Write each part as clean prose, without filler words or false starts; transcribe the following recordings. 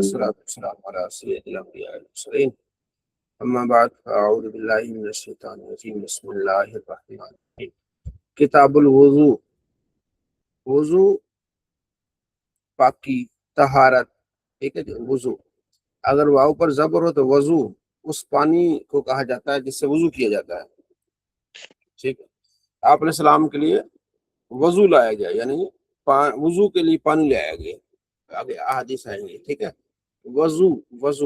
والصلاة والسلام على سيد الأنبياء والمرسلين أما بعد فأعوذ بالله من الشيطان الرجيم بسم الله الرحمن الرحيم کتاب الوضو وضو پاکی طہارت ٹھیک ہے جی وضو اگر واو پر زبر ہو تو وضو اس پانی کو کہا جاتا ہے جس سے وضو کیا جاتا ہے ٹھیک ہے آپ علیہ السلام کے لیے وضو لایا گیا یعنی وضو کے لیے پانی لایا گیا آگے احادیث آئیں گے ٹھیک ہے وضو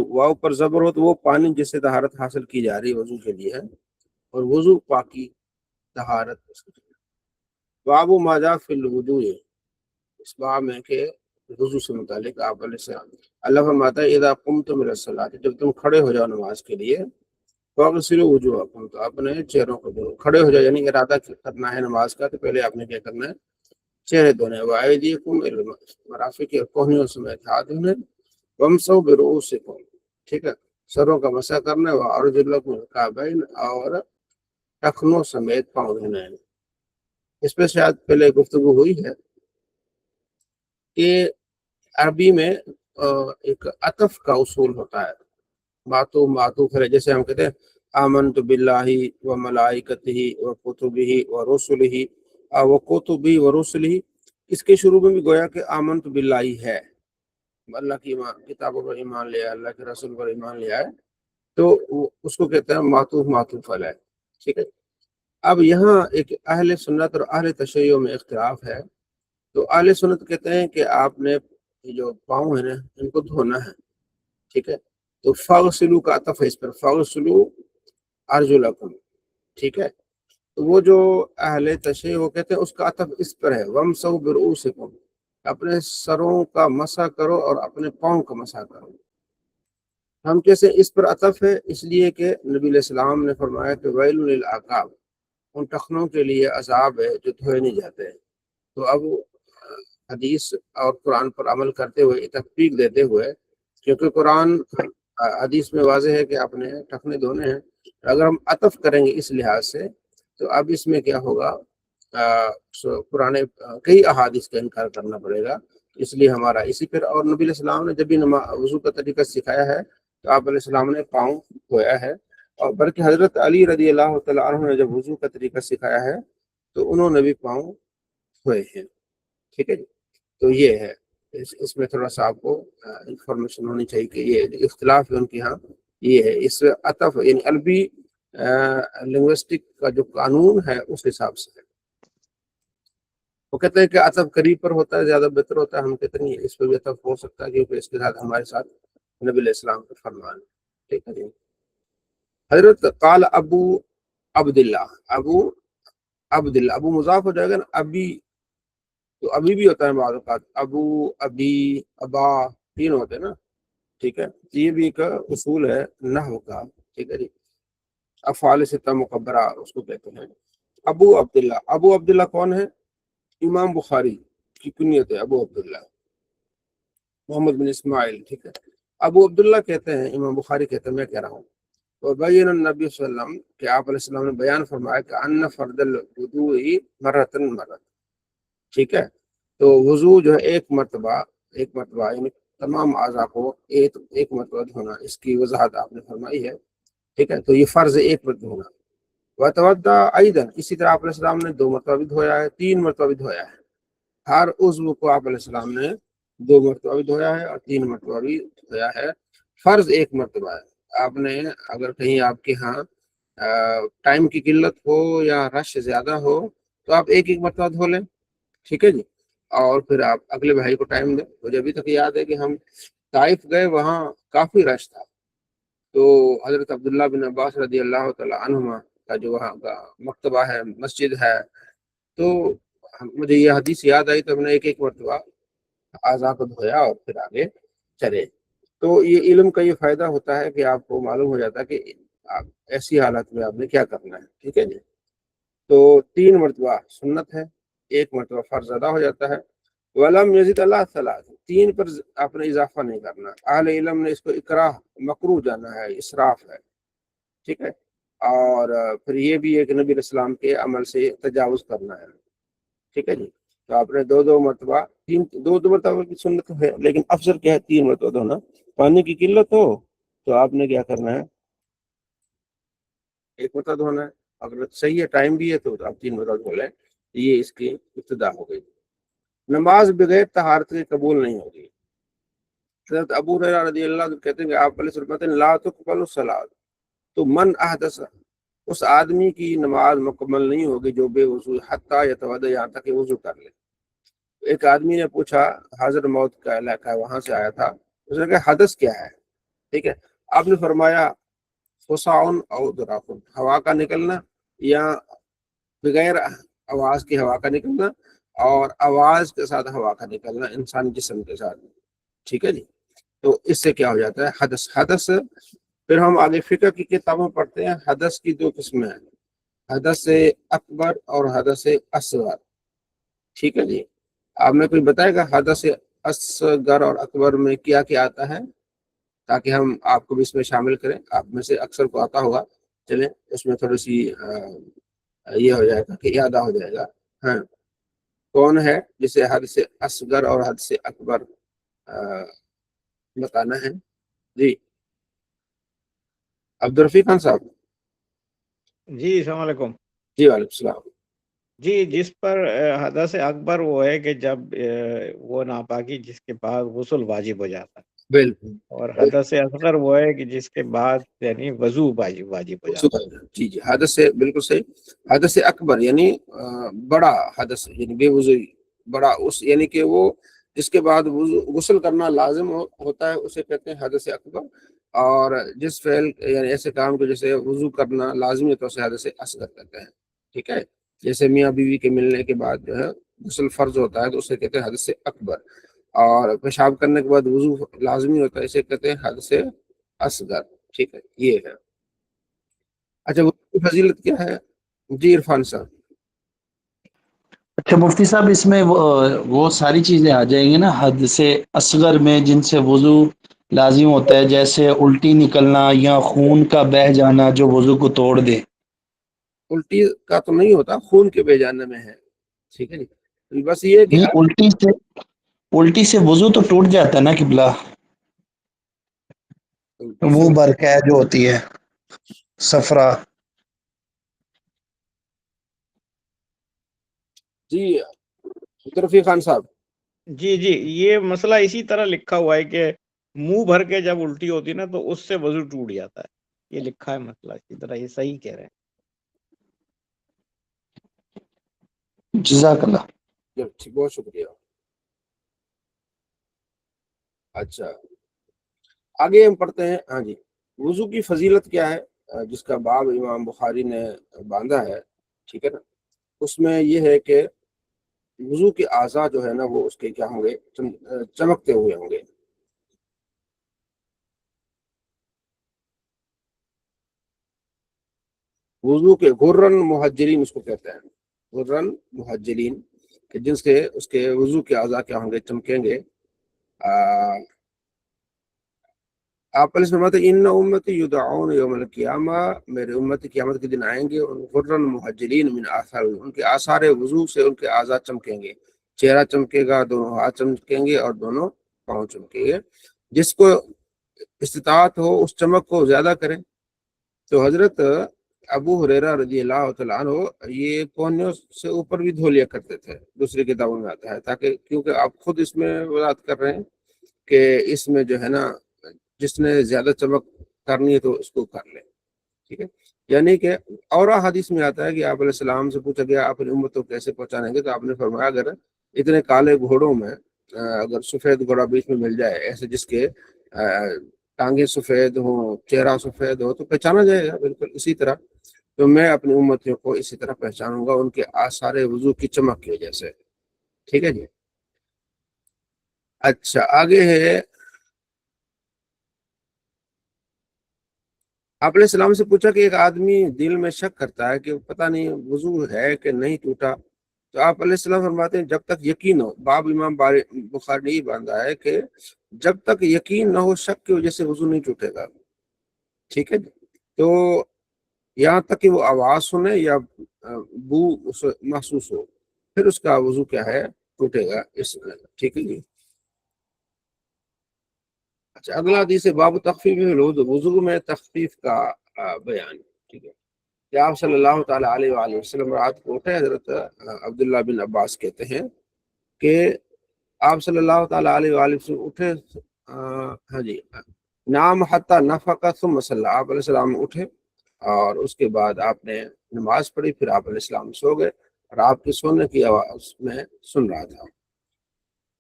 واو پر زبر ہو تو وہ پانی جس سے طہارت حاصل کی جا رہی ہے وضو کے لیے ہے اور وضو پاکی طہارت باب ما جاء فی الوضوء اس باب میں کہ وضو سے متعلق آپ علیہ السلام اللہ فرماتا ہے اذا قمتم الى الصلاۃ جب تم کھڑے ہو جاؤ نماز کے لیے فاغسلوا وجوہکم تو اپنے چہروں کو دھو کھڑے ہو جاؤ یعنی ارادہ کرنا ہے نماز کا تو پہلے آپ نے کیا کرنا ہے چہرے دھونے وایدیکم الی المرافق اور کوہنیوں سمیت ہاتھ دھونے وامسحوا برؤوسکم ٹھیک ہے سروں کا مسح کرنا ہے وارجلکم الکعبین اور ٹخنوں سمیت پاؤں دھونے ہیں اس پہ شاید پہلے گفتگو ہوئی ہے کہ عربی میں ایک عطف کا اصول ہوتا ہے معطوف ہے جیسے ہم کہتے ہیں آمنت باللہ و ملائکتہ و کتبہ و رسلہ و کتبہ و رسلہ اس کے شروع میں بھی گویا کہ آمنت باللہ ہے اللہ کی کتابوں پر ایمان لیا اللہ کے رسول پر ایمان لیا ہے تو اس کو کہتے ہیں معطوف علیہ ٹھیک ہے اب یہاں ایک اہل سنت اور اہل تشیع میں اختلاف ہے تو اہل سنت کہتے ہیں کہ آپ نے جو پاؤں ہیں نا ان کو دھونا ہے ٹھیک ہے تو فاغسلوا کا عطف ہے اس پر فاغسلوا ارجلکم ٹھیک ہے تو وہ جو اہل تشیع وہ کہتے ہیں اس کا عطف اس پر ہے وامسحوا برؤوسکم اپنے سروں کا مسح کرو اور اپنے پاؤں کا مسح کرو ہم کیسے اس پر عطف ہے اس لیے کہ نبی علیہ السلام نے فرمایا کہ ویل للعقاب ان ٹخنوں کے لیے عذاب ہے جو دھوئے نہیں جاتے ہیں تو اب حدیث اور قرآن پر عمل کرتے ہوئے تطبیق دیتے ہوئے کیونکہ قرآن حدیث میں واضح ہے کہ اپنے ٹخنے دھونے ہیں اگر ہم عطف کریں گے اس لحاظ سے تو اب اس میں کیا ہوگا پرانے کئی احادیث کا انکار کرنا پڑے گا اس لیے ہمارا اسی پر اور نبی علیہ السلام نے جب بھی وضو کا طریقہ سکھایا ہے تو آپ علیہ السلام نے پاؤں دھویا ہے اور بلکہ حضرت علی رضی اللہ تعالیٰ عنہ نے جب وضو کا طریقہ سکھایا ہے تو انہوں نے بھی پاؤں دھوئے ہیں ٹھیک ہے جی تو یہ ہے اس میں تھوڑا سا آپ کو انفارمیشن ہونی چاہیے کہ یہ اختلاف ہے ان کے ہاں یہ ہے اس عطف یعنی عربی لنگوسٹک کا جو قانون ہے اس حساب سے ہے وہ کہتے ہیں کہ عطف قریب پر ہوتا ہے زیادہ بہتر ہوتا ہے ہم کہتے ہیں اس پہ بھی عطف ہو سکتا ہے کیونکہ اس کے ساتھ ہمارے ساتھ نبی علیہ السلام کا فرمان ٹھیک ہے جی حضرت قال ابو عبداللہ ابو مضاف ہو جائے گا نا ابی تو ابھی بھی ہوتا ہے بعض اوقات ابو ابی ابا تین ہوتے ہیں نا ٹھیک ہے یہ بھی ایک اصول ہے نحو کا ٹھیک ہے جی افعال ستہ مکبرہ اس کو کہتے ہیں ابو عبداللہ کون ہے امام بخاری کی کنیت ہے ابو عبداللہ محمد بن اسماعیل ٹھیک ہے ابو عبداللہ کہتے ہیں امام بخاری کہتے ہیں میں کہہ رہا ہوں وبین النبی صلی اللہ علیہ وسلم کہ آپ علیہ السلام نے بیان فرمایا کہ ان فرض الوضوء مرتن ٹھیک ہے تو وضو جو ہے ایک مرتبہ یعنی تمام اعضاء کو ایک مرتبہ دھونا اس کی وضاحت آپ نے فرمائی ہے ٹھیک ہے تو یہ فرض ایک مرتبہ دھونا وتوضا ایضا اسی طرح آپ علیہ السلام نے 2 مرتبہ بھی دھویا ہے 3 مرتبہ بھی دھویا ہے ہر عضو کو آپ علیہ السلام نے 2 مرتبہ بھی دھویا ہے اور 3 مرتبہ بھی دھویا ہے فرض ایک مرتبہ ہے آپ نے اگر کہیں آپ کے ہاں ٹائم کی قلت ہو یا رش زیادہ ہو تو آپ ایک مرتبہ دھو لیں ٹھیک ہے جی اور پھر آپ اگلے بھائی کو ٹائم دیں مجھے ابھی تک یاد ہے کہ ہم طائف گئے وہاں کافی رش تھا تو حضرت عبداللہ بن عباس رضی اللہ تعالیٰ عنہما کا جو وہاں کا مکتبہ ہے مسجد ہے تو مجھے یہ حدیث یاد آئی تو ہم نے ایک مرتبہ اعضاء کو دھویا اور پھر آگے چلے تو یہ علم کا یہ فائدہ ہوتا ہے کہ آپ کو معلوم ہو جاتا ہے کہ آپ ایسی حالت میں آپ نے کیا کرنا ہے ٹھیک ہے جی تو 3 مرتبہ سنت ہے 1 مرتبہ فرض ادا ہو جاتا ہے ولم یزید اللہ تعالیٰ 3 پر آپ نے اضافہ نہیں کرنا اہل علم نے اس کو اکراہ مکروہ جانا ہے اسراف ہے ٹھیک ہے اور پھر یہ بھی ہے کہ نبی علیہ السلام کے عمل سے تجاوز کرنا ہے ٹھیک ہے جی تو آپ نے دو مرتبہ دو مرتبہ کی سنت ہے، لیکن افضل کیا ہے 3 مرتبہ دھونا. پانی کی قلت ہو تو آپ نے کیا کرنا ہے، 1 مرتبہ دھونا ہے. اگر صحیح ہے ٹائم بھی ہے تو آپ 3 مرتبہ دھو لیں. یہ اس کی ابتدا ہو گئی. نماز بغیر طہارت کے قبول نہیں ہوگی. حضرت ابو ہریرہ رضی اللہ عنہ کہتے ہیں کہ آپ علیہ السلام کہتے ہیں لا تقبل الصلاۃ، تو من احدث، اس آدمی کی نماز مکمل نہیں ہوگی جو بے وضو حتی یتودع، یہاں تک کہ وضو کر لے. ایک آدمی نے پوچھا، حاضر موت کا علاقہ ہے وہاں سے آیا تھا، اس نے کہا حدث کیا ہے؟ ٹھیک ہے، آپ نے فرمایا فساؤن او دراقن، ہوا کا نکلنا یا بغیر آواز کی ہوا کا نکلنا، اور آواز کے ساتھ ہوا کا نکلنا انسانی جسم کے ساتھ. ٹھیک ہے جی. تو اس سے کیا ہو جاتا ہے حدث. حدث پھر ہم آگے فقہ کی کتابوں پڑھتے ہیں. حدث کی 2 قسمیں ہیں، حدث اکبر اور حدث اصغر. ٹھیک ہے جی. آپ نے کوئی بتائے گا حدث اصغر اور اکبر میں کیا کیا آتا ہے، تاکہ ہم آپ کو بھی اس میں شامل کریں. آپ میں سے اکثر کو آتا ہوگا، چلیں اس میں تھوڑی سی یہ ہو جائے گا کہ یاد ہو جائے گا. ہاں، کون ہے جسے حدث اصغر اور حدث اکبر بتانا ہے؟ جی عبدالرفیق خان صاحب. جی السلام علیکم. جی وعلیکم السلام. جی جس پر حدث اکبر وہ ہے کہ جب وہ ناپاکی جس کے بعد غسل واجب ہو جاتا ہے، بالکل. اور حدث اصغر وہ ہے کہ جس کے بعد یعنی وضو واجب ہو جاتا جی جی، حدث سے بالکل صحیح. حدث اکبر یعنی بڑا حدث، یعنی بے وضوئی بڑا، اس یعنی کہ وہ جس کے بعد غسل کرنا لازم ہوتا ہے اسے کہتے ہیں حدث اکبر. اور جس فعل یعنی ایسے کام کو جیسے وضو کرنا لازمی ہے تو اسے حدث اصغر کہتے ہیں. ٹھیک ہے، جیسے میاں بیوی کے ملنے کے بعد جو ہے غسل فرض ہوتا ہے تو اسے کہتے ہیں حدث اکبر. اور پیشاب کرنے کے بعد وضو لازمی ہوتا ہے، اسے کہتے ہیں حدث اصغر. ٹھیک ہے، یہ ہے. اچھا، وضو کی فضیلت کیا ہے؟ جی عرفان صاحب. اچھا مفتی صاحب، اس میں وہ ساری چیزیں آ جائیں گی نا حد سے اصغر میں جن سے وضو لازم ہوتا ہے، جیسے الٹی نکلنا یا خون کا بہہ جانا جو وضو کو توڑ دے. الٹی کا تو نہیں ہوتا، خون کے بہ جانے میں ہے. ٹھیک ہے جی، بس یہ کہ نہیں، الٹی سے وضو تو ٹوٹ جاتا ہے نا قبلہ، الٹی سے منہ بھر کے جو ہوتی ہے صفرا. جی عبدالرفیق خان صاحب. جی جی، یہ مسئلہ اسی طرح لکھا ہوا ہے کہ منہ بھر کے جب الٹی ہوتی ہے نا تو اس سے وضو ٹوٹ جاتا ہے. یہ لکھا ہے مسئلہ اسی طرح، یہ صحیح کہہ رہے ہیں. جزاک اللہ. ٹھیک، بہت شکریہ. اچھا آگے ہم پڑھتے ہیں. ہاں جی، وضو کی فضیلت کیا ہے جس کا باب امام بخاری نے باندھا ہے. ٹھیک ہے نا، اس میں یہ ہے کہ وضو کے اعضاء جو ہے نا وہ اس کے کیا ہوں گے، چمکتے ہوئے ہوں گے. وضو کے غرن محجرین اس کو کہتے ہیں، غرن محجرین، کہ جن سے اس کے وضو کے اعضاء کیا ہوں گے، چمکیں گے. آپ علیہ فرماتے ہیں ان امتی یدعون یوم القیامہ، میرے امتی قیامت کے دن آئیں گے غرن محجلین من آثار، ان کے آثار وضو سے ان کے اعضاء چمکیں گے. چہرہ چمکے گا، دونوں ہاتھ چمکیں گے اور دونوں پاؤں چمکیں گے. جس کو استطاعت ہو اس چمک کو زیادہ کریں. تو حضرت ابو ہریرہ رضی اللہ تعالیٰ عنہ یہ پونیوں سے اوپر بھی دھو لیا کرتے تھے، دوسری کتابوں میں آتا ہے، تاکہ کیونکہ آپ خود اس میں وضاحت کر رہے ہیں کہ اس میں جو ہے نا جس نے زیادہ چمک کرنی ہے تو اس کو کر لے. ٹھیک ہے، یعنی کہ اور حدیث میں آتا ہے کہ آپ علیہ السلام سے پوچھا گیا آپ اپنی امت کو کیسے پہچانیں گے، تو آپ نے فرمایا اگر اتنے کالے گھوڑوں میں اگر سفید گھوڑا بیچ میں مل جائے، ایسے جس کے ٹانگیں سفید ہوں، چہرہ سفید ہو، تو پہچانا جائے گا. بالکل اسی طرح تو میں اپنی امتیوں کو اسی طرح پہچانوں گا، ان کے آثار وضو کی چمک کی وجہ سے. ٹھیک ہے جی. اچھا آگے ہے، آپ علیہ السلام سے پوچھا کہ ایک آدمی دل میں شک کرتا ہے کہ پتہ نہیں وضو ہے کہ نہیں ٹوٹا. تو آپ علیہ السلام فرماتے ہیں جب تک یقین ہو، باب امام بخاری نے یہ باندھا ہے کہ جب تک یقین نہ ہو شک کی وجہ سے وضو نہیں ٹوٹے گا. ٹھیک ہے، تو یہاں تک کہ وہ آواز سنے یا بو محسوس ہو. پھر اس کا وضو کیا ہے ٹوٹے گا اس میں. ٹھیک ہے جی. اچھا اگلا حدیث ہے باب تخفیف الوضو، وضو میں تخفیف کا بیان. ٹھیک ہے کہ آپ صلی اللہ تعالیٰ علیہ وآلہ وسلم رات کو اٹھے. حضرت عبداللہ بن عباس کہتے ہیں کہ آپ صلی اللہ تعالیٰ علیہ وآلہ وسلم اٹھے، ہاں جی، نام حتی نفق ثم صلی، آپ علیہ السلام اٹھے اور اس کے بعد آپ نے نماز پڑھی، پھر آپ علیہ السلام سو گئے اور آپ کے سونے کی آواز میں سن رہا تھا.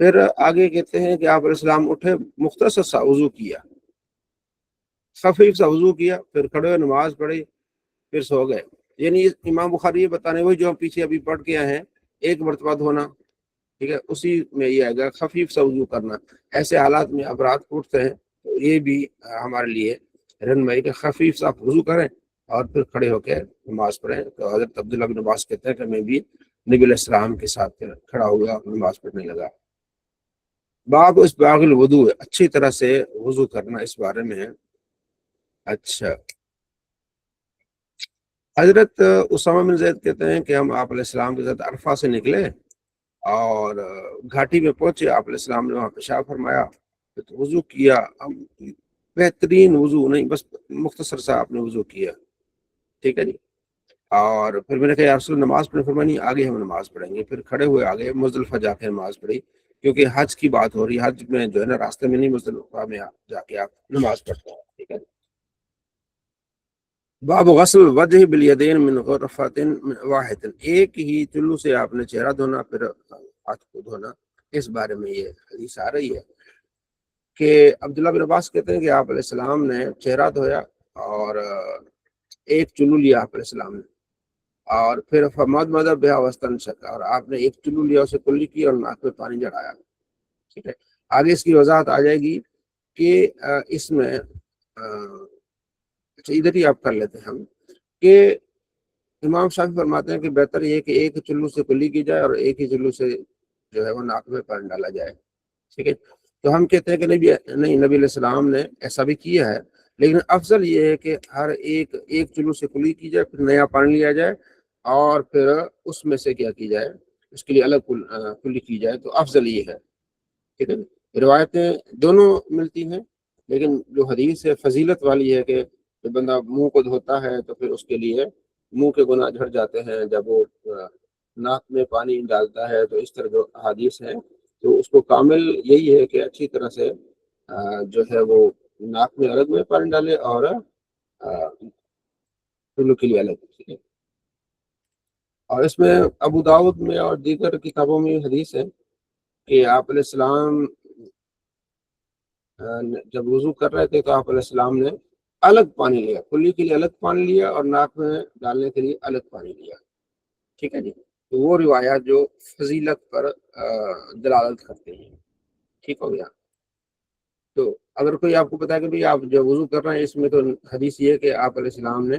پھر آگے کہتے ہیں کہ آپ علیہ السلام اٹھے، مختصر سا وضو کیا، خفیف سا وضو کیا، پھر کھڑے ہوئے نماز پڑھی، پھر سو گئے. یعنی امام بخاری یہ بتانے وہی جو ہم پیچھے ابھی پڑھ کے آئے ہیں، ایک مرتبہ دھونا. ٹھیک ہے، اسی میں یہ آئے گا خفیف سا وضو کرنا. ایسے حالات میں اب رات کو اٹھتے ہیں تو یہ بھی ہمارے لیے رہنمائی کہ خفیف سا وضو کریں اور پھر کھڑے ہو کے نماز پڑھیں. تو حضرت عبداللہ بن عباس کہتے ہیں کہ میں بھی نبی علیہ السلام کے ساتھ کھڑا ہوا اور نماز پڑھنے لگا. باب اس باغ الوضو، اچھی طرح سے وضو کرنا، اس بارے میں ہے. اچھا، حضرت اسامہ بن زید کہتے ہیں کہ ہم آپ علیہ السلام کے ساتھ عرفہ سے نکلے اور گھاٹی میں پہنچے. آپ علیہ السلام نے وہاں پیشاب فرمایا، تو وضو کیا. بہترین وضو نہیں، بس مختصر سا آپ نے وضو کیا. ٹھیک ہے جی. اور پھر میں نے کہا یا رسول اللہ نماز پڑھیں، فرمایا نہیں، آگے ہم نماز پڑھیں گے. پھر کھڑے ہوئے آگے مزدلفہ جا کے نماز پڑھی، کیونکہ حج کی بات ہو رہی ہے. حج میں جو ہے نا راستے میں نہیں، مزدلفہ میں جا کے آپ نماز پڑھتے ہیں. ٹھیک ہے. باب غسل الوجہ بالیدین من غرفۃ واحد، ایک ہی چلو سے آپ نے چہرہ دھونا، پھر ہاتھ کو دھونا. اس بارے میں یہ حدیث آ رہی ہے کہ عبداللہ بن عباس کہتے ہیں کہ آپ علیہ السلام نے چہرہ دھویا اور ایک چلو لیا آپ علیہ السلام نے، اور پھر فمد مذہب بہا واستنشق، اور آپ نے ایک چلو لیا، اسے کلی کی اور ناک میں پانی چڑھایا. ٹھیک ہے. آگے اس کی وضاحت آ جائے گی کہ اس میں اچھا ادھر ہی آپ کر لیتے ہیں ہم کہ امام شافعی فرماتے ہیں کہ بہتر یہ کہ ایک چلو سے کلی کی جائے اور ایک ہی چلو سے جو ہے وہ ناک میں پانی ڈالا جائے. ٹھیک ہے. تو ہم کہتے ہیں کہ نبی علیہ السلام نے ایسا بھی کیا ہے، لیکن افضل یہ ہے کہ ہر ایک چلو سے کلی کی جائے، پھر نیا پانی لیا جائے اور پھر اس میں سے کیا کی جائے، اس کے لیے الگ کلی کی جائے. تو افضل یہ ہے. ٹھیک ہے. روایتیں دونوں ملتی ہیں، لیکن جو حدیث ہے فضیلت والی ہے کہ جب بندہ منہ کو دھوتا ہے تو پھر اس کے لیے منہ کے گناہ جھڑ جاتے ہیں. جب وہ ناک میں پانی ڈالتا ہے تو اس طرح جو حدیث ہے تو اس کو کامل یہی ہے کہ اچھی طرح سے جو ہے وہ ناک میں الگ میں پانی ڈالے اور چلو کے لیے الگ. اور اس میں ابو داؤد میں اور دیگر کتابوں میں حدیث ہے کہ آپ علیہ السلام جب وضو کر رہے تھے تو آپ علیہ السلام نے الگ پانی لیا، کلی کے لیے الگ پانی لیا اور ناک میں ڈالنے کے لیے الگ پانی لیا. ٹھیک ہے جی. تو وہ روایات جو فضیلت پر دلالت کرتے ہیں. ٹھیک ہو گیا. تو اگر کوئی آپ کو بتا کہ بھائی آپ جو وضو کر رہے ہیں اس میں تو حدیث یہ ہے کہ آپ علیہ السلام نے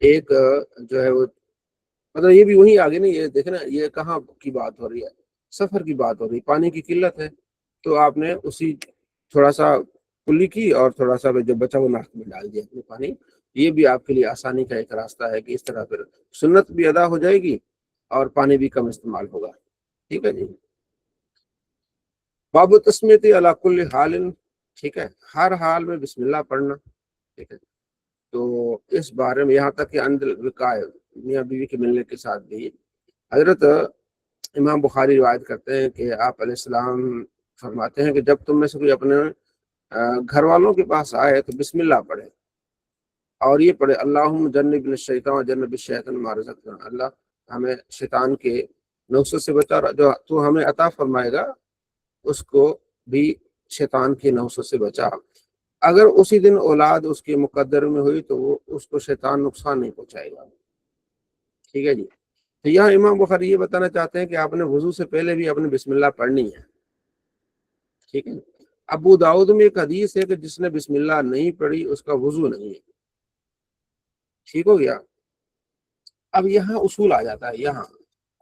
ایک جو ہے وہ مطلب یہ بھی وہی آگے نہیں، یہ دیکھنا یہ کہاں کی بات ہو رہی ہے، سفر کی بات ہو رہی ہے، پانی کی قلت ہے، تو آپ نے اسی تھوڑا سا کلی کی اور تھوڑا سا جو بچا وہ ناک میں ڈال دیا اپنے پانی. یہ بھی آپ کے لیے آسانی کا ایک راستہ ہے کہ اس طرح پھر سنت بھی ادا ہو جائے گی اور پانی بھی کم استعمال ہوگا. ٹھیک ہے جی. باب تسمیت علی کل حال، ٹھیک ہے، ہر حال میں بسم اللہ پڑھنا. ٹھیک ہے. تو اس بارے میں یہاں تک کہ اندر وقائے میاں بیوی کے ملنے کے ساتھ بھی حضرت امام بخاری روایت کرتے ہیں کہ آپ علیہ السلام فرماتے ہیں کہ جب تم میں سے کوئی اپنے گھر والوں کے پاس آئے تو بسم اللہ پڑھے اور یہ پڑھے اللہم جنبنا الشیطان جنب الشیطان ما رزقتنا، اللہ ہمیں شیطان کے نوسط سے بچا، جو تو ہمیں عطا فرمائے گا اس کو بھی شیطان کے نوسط سے بچا. اگر اسی دن اولاد اس کے مقدر میں ہوئی تو وہ اس کو شیطان نقصان نہیں پہنچائے گا. ٹھیک ہے جی. تو یہاں امام بخاری یہ بتانا چاہتے ہیں کہ آپ نے وضو سے پہلے بھی اپنے بسم اللہ پڑھنی ہے. ٹھیک ہے. ابو داؤد میں ایک حدیث ہے کہ جس نے بسم اللہ نہیں پڑھی اس کا وضو نہیں ہے. ٹھیک ہو گیا. اب یہاں اصول آ جاتا ہے یہاں،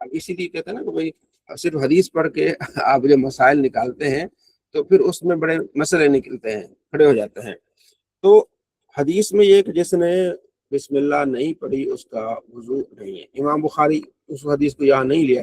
اب اسی لیے کہتے ہیں نا کہ بھائی صرف حدیث پڑھ کے آپ جو مسائل نکالتے ہیں تو پھر اس میں بڑے مسئلے نکلتے ہیں، کھڑے ہو جاتے ہیں. تو حدیث میں یہ کہ جس نے بسم اللہ نہیں پڑھی اس کا وضو نہیں ہے. امام بخاری اس حدیث کو یہاں نہیں لیا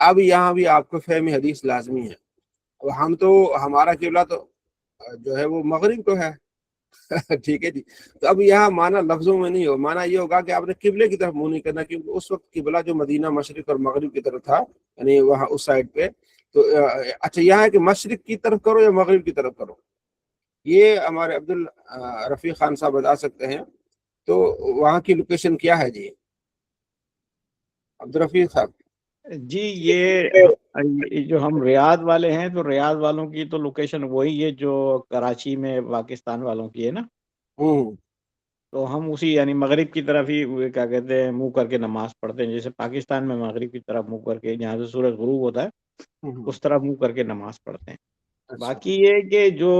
اب یہاں بھی آپ کو فہم حدیث لازمی ہے. اب ہم تو ہمارا قبلہ تو جو ہے وہ مغرب کو ہے. ٹھیک ہے جی. تو اب یہاں معنی لفظوں میں نہیں ہو, معنی یہ ہوگا کہ آپ نے قبلے کی طرف منہ نہیں کرنا, کیونکہ اس وقت قبلہ جو مدینہ مشرق اور مغرب کی طرف تھا, یعنی وہاں اس سائڈ پہ. تو اچھا یہاں ہے کہ مشرق کی طرف کرو یا مغرب کی طرف کرو, یہ ہمارے عبد الرفیق خان صاحب بتا سکتے ہیں. تو وہاں کی لوکیشن کیا ہے جی عبد الرفیق صاحب؟ جی یہ جو ہم ریاض والے ہیں, تو ریاض والوں کی تو لوکیشن وہی ہے جو کراچی میں پاکستان والوں کی ہے نا. تو ہم اسی یعنی مغرب کی طرف ہی کیا کہتے ہیں منہ کر کے نماز پڑھتے ہیں, جیسے پاکستان میں مغرب کی طرف منہ کر کے جہاں سے سورج غروب ہوتا ہے اس طرح منہ کر کے نماز پڑھتے ہیں. باقی یہ کہ جو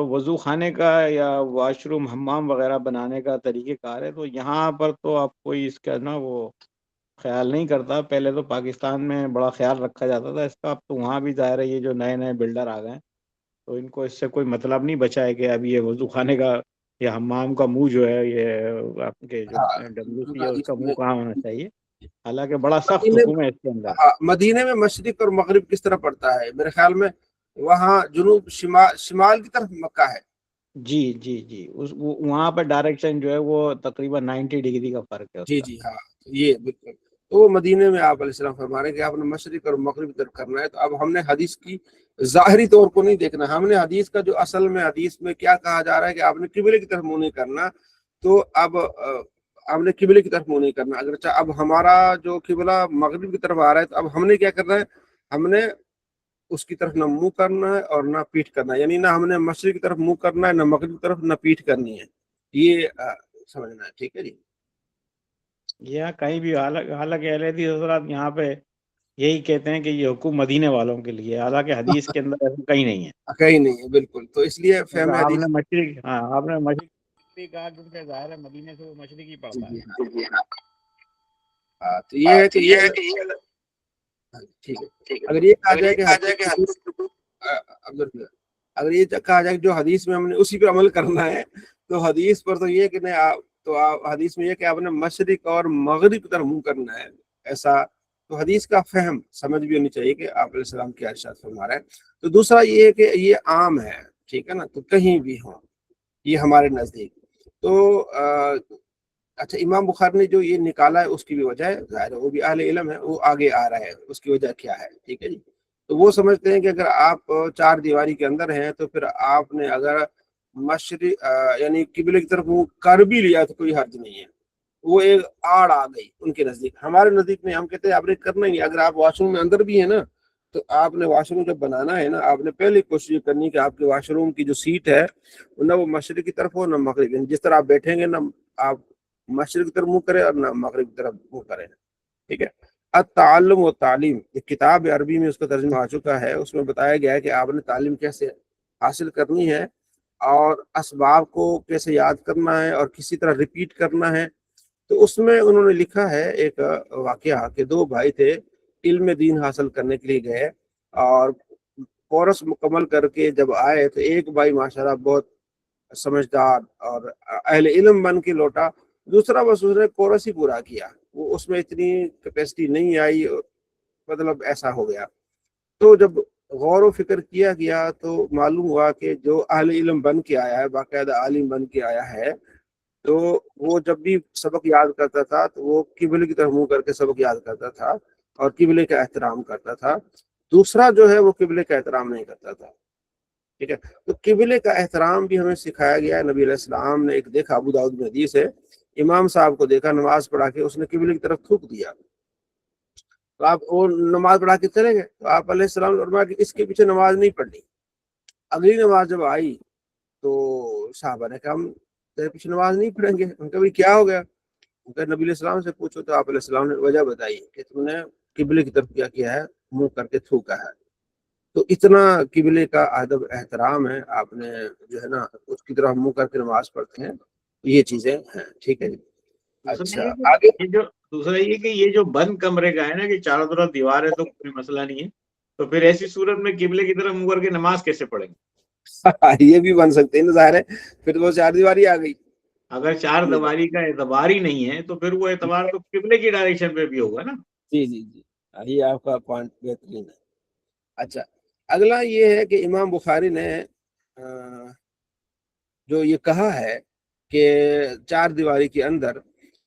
وضو خانے کا یا واش روم حمام وغیرہ بنانے کا طریقہ کار ہے, تو یہاں پر تو آپ کوئی اس کا نا وہ خیال نہیں کرتا. پہلے تو پاکستان میں بڑا خیال رکھا جاتا تھا اس کا, اب تو وہاں بھی ظاہر ہے یہ جو نئے نئے بلڈر آ گئے ہیں تو ان کو اس سے کوئی مطلب نہیں بچا ہے کہ اب یہ وضو خانے کا یا حمام کا منہ جو ہے یہ آپ کے جو WC ہے اس کا منہ کہاں ہونا چاہیے, حالانکہ بڑا سخت حکم ہے اس کے اندر. مدینے میں مشرق اور مغرب کس طرح پڑتا ہے؟ میرے خیال میں وہاں جنوب شمال کی طرف مکہ ہے. جی جی جی, وہاں پہ ڈائریکشن جو ہے وہ تقریباً 90 ڈگری کا فرق ہے اس جی کا. جی ہاں یہ بالکل. تو مدینے میں آپ علیہ السلام فرما رہے ہیں کہ آپ نے مشرق اور مغرب کی طرف کرنا ہے. تو اب ہم نے حدیث کی ظاہری طور کو نہیں دیکھنا, ہم نے حدیث کا جو اصل میں حدیث میں کیا کہا جا رہا ہے کہ آپ نے قبلے کی طرف منہ نہیں کرنا, تو اب ہم نے قبلے کی طرف منہ نہیں کرنا. اگرچہ اب ہمارا جو قبلہ مغرب کی طرف آ رہا ہے, تو اب ہم نے کیا کرنا ہے, ہم نے اس کی طرف نہ منہ کرنا ہے اور نہ پیٹھ کرنا ہے, یعنی نہ ہم نے مشرق کی طرف منہ کرنا ہے نہ مغرب کی طرف نہ پیٹھ کرنی ہے. یہ سمجھنا ہے. ٹھیک ہے جی. یہاں کہیں بھی حالانکہ اہل حدیث حضرات یہاں پہ یہی کہتے ہیں کہ یہ حکم مدینے والوں کے لیے, حالانکہ حدیث کے اندر ایسا کہیں نہیں ہے. کہیں نہیں ہے بالکل. تو اس لیے فہم آپ حدیث نے مشرق, ہاں آپ نے مشرق کہا کیونکہ ظاہر ہے مدینے سے وہ مشرق ہی پڑتا ہے. تو یہ ہے کہ یہ ٹھیک ہے. اگر یہ کہا جائے کہ اگر یہ کہا جائے کہ جو حدیث میں ہم نے اسی پہ عمل کرنا ہے, تو حدیث پر تو یہ کہ نہیں تو حدیث میں یہ کہ آپ نے مشرق اور مغرب کی طرف منہ کرنا ہے, ایسا تو حدیث کا فہم سمجھ بھی ہونی چاہیے کہ آپ علیہ السلام کیا ارشاد فرما رہے ہیں. تو دوسرا یہ ہے کہ یہ عام ہے, ٹھیک ہے نا, تو کہیں بھی ہوں یہ ہمارے نزدیک. تو اچھا امام بخاری نے جو یہ نکالا ہے اس کی بھی وجہ ہے, ظاہر ہے وہ بھی اہل علم ہے, وہ آگے آ رہا ہے اس کی وجہ کیا ہے. ٹھیک ہے جی. تو وہ سمجھتے ہیں کہ اگر آپ چار دیواری کے اندر ہیں تو پھر آپ نے اگر مشرق یعنی قبلے کی طرف وہ کر بھی لیا تو کوئی حرج نہیں ہے, وہ ایک آڑ آ گئی ان کے نزدیک. ہمارے نزدیک میں ہم کہتے ہیں آپ نے کرنا ہی نہیں. اگر آپ واش روم میں اندر بھی ہیں نا, تو آپ نے واش روم جب بنانا ہے نا, آپ نے پہلے کوشش کرنی کہ آپ کے واش روم کی جو سیٹ ہے نہ وہ مشرق کی طرف ہو نہ مغرب, جس طرح آپ بیٹھیں گے نہ آپ مشرق کی طرف منہ کریں اور نہ مغرب کی طرف منہ کریں. ٹھیک ہے. التعلم و تعلیم, ایک کتاب عربی میں اس کا ترجمہ آ چکا ہے, اس میں بتایا گیا ہے کہ آپ نے تعلیم کیسے حاصل کرنی ہے اور اسباب کو کیسے یاد کرنا ہے اور کسی طرح ریپیٹ کرنا ہے. تو اس میں انہوں نے لکھا ہے ایک واقعہ کہ دو بھائی تھے, علم دین حاصل کرنے کے لیے گئے اور کورس مکمل کر کے جب آئے تو ایک بھائی ماشاءاللہ بہت سمجھدار اور اہل علم بن کے لوٹا, دوسرا بس اس نے کورس ہی پورا کیا, وہ اس میں اتنی کیپیسٹی نہیں آئی, مطلب ایسا ہو گیا. تو جب غور و فکر کیا گیا تو معلوم ہوا کہ جو اہل علم بن کے آیا ہے, باقاعدہ عالم بن کے آیا ہے, تو وہ جب بھی سبق یاد کرتا تھا تو وہ قبلے کی طرف منہ کر کے سبق یاد کرتا تھا اور قبلے کا احترام کرتا تھا. دوسرا جو ہے وہ قبلے کا احترام نہیں کرتا تھا. ٹھیک ہے. تو قبلے کا احترام بھی ہمیں سکھایا گیا ہے. نبی علیہ السلام نے ایک دیکھا, ابو داؤد میں حدیث ہے, امام صاحب کو دیکھا نماز پڑھا کے اس نے قبلے کی طرف تھوک دیا, تو آپ وہ نماز پڑھا کے چلے گئے. تو آپ علیہ السلام نے فرمایا کہ اس کے پیچھے نماز نہیں پڑھنی. اگلی نماز جب آئی تو صحابہ نے کہا ہم تیرے پیچھے نماز نہیں پڑھیں گے. ان کا بھی کیا ہو گیا؟ ان کا نبی علیہ السلام سے پوچھو. تو آپ علیہ السلام نے وجہ بتائی کہ تم نے قبلے کی طرف کیا ہے, منہ کر کے تھوکا ہے. تو اتنا قبلے کا ادب احترام ہے, آپ نے جو ہے نا اس کی طرف منہ کر کے نماز پڑھتے ہیں, یہ چیزیں ہیں. ٹھیک ہے جی. اچھا آگے دوسرا یہ کہ یہ جو بند کمرے کا ہے نا کہ چاروں طرف دیوار ہے تو کوئی مسئلہ نہیں ہے, تو پھر ایسی صورت میں قبلے کی طرف منہ کر کے نماز کیسے پڑھیں گے؟ یہ بھی بن سکتے ہیں, ظاہر ہے پھر وہ چار دیواری آ گئی. اگر چار دیواری کا اعتبار ہی نہیں ہے تو پھر وہ اعتبار تو قبلے کی ڈائریکشن پہ بھی ہوگا نا. جی جی جی یہ آپ کا پوائنٹ بہترین ہے. اچھا اگلا یہ ہے کہ امام بخاری نے جو یہ کہا ہے کہ چار دیواری کے اندر،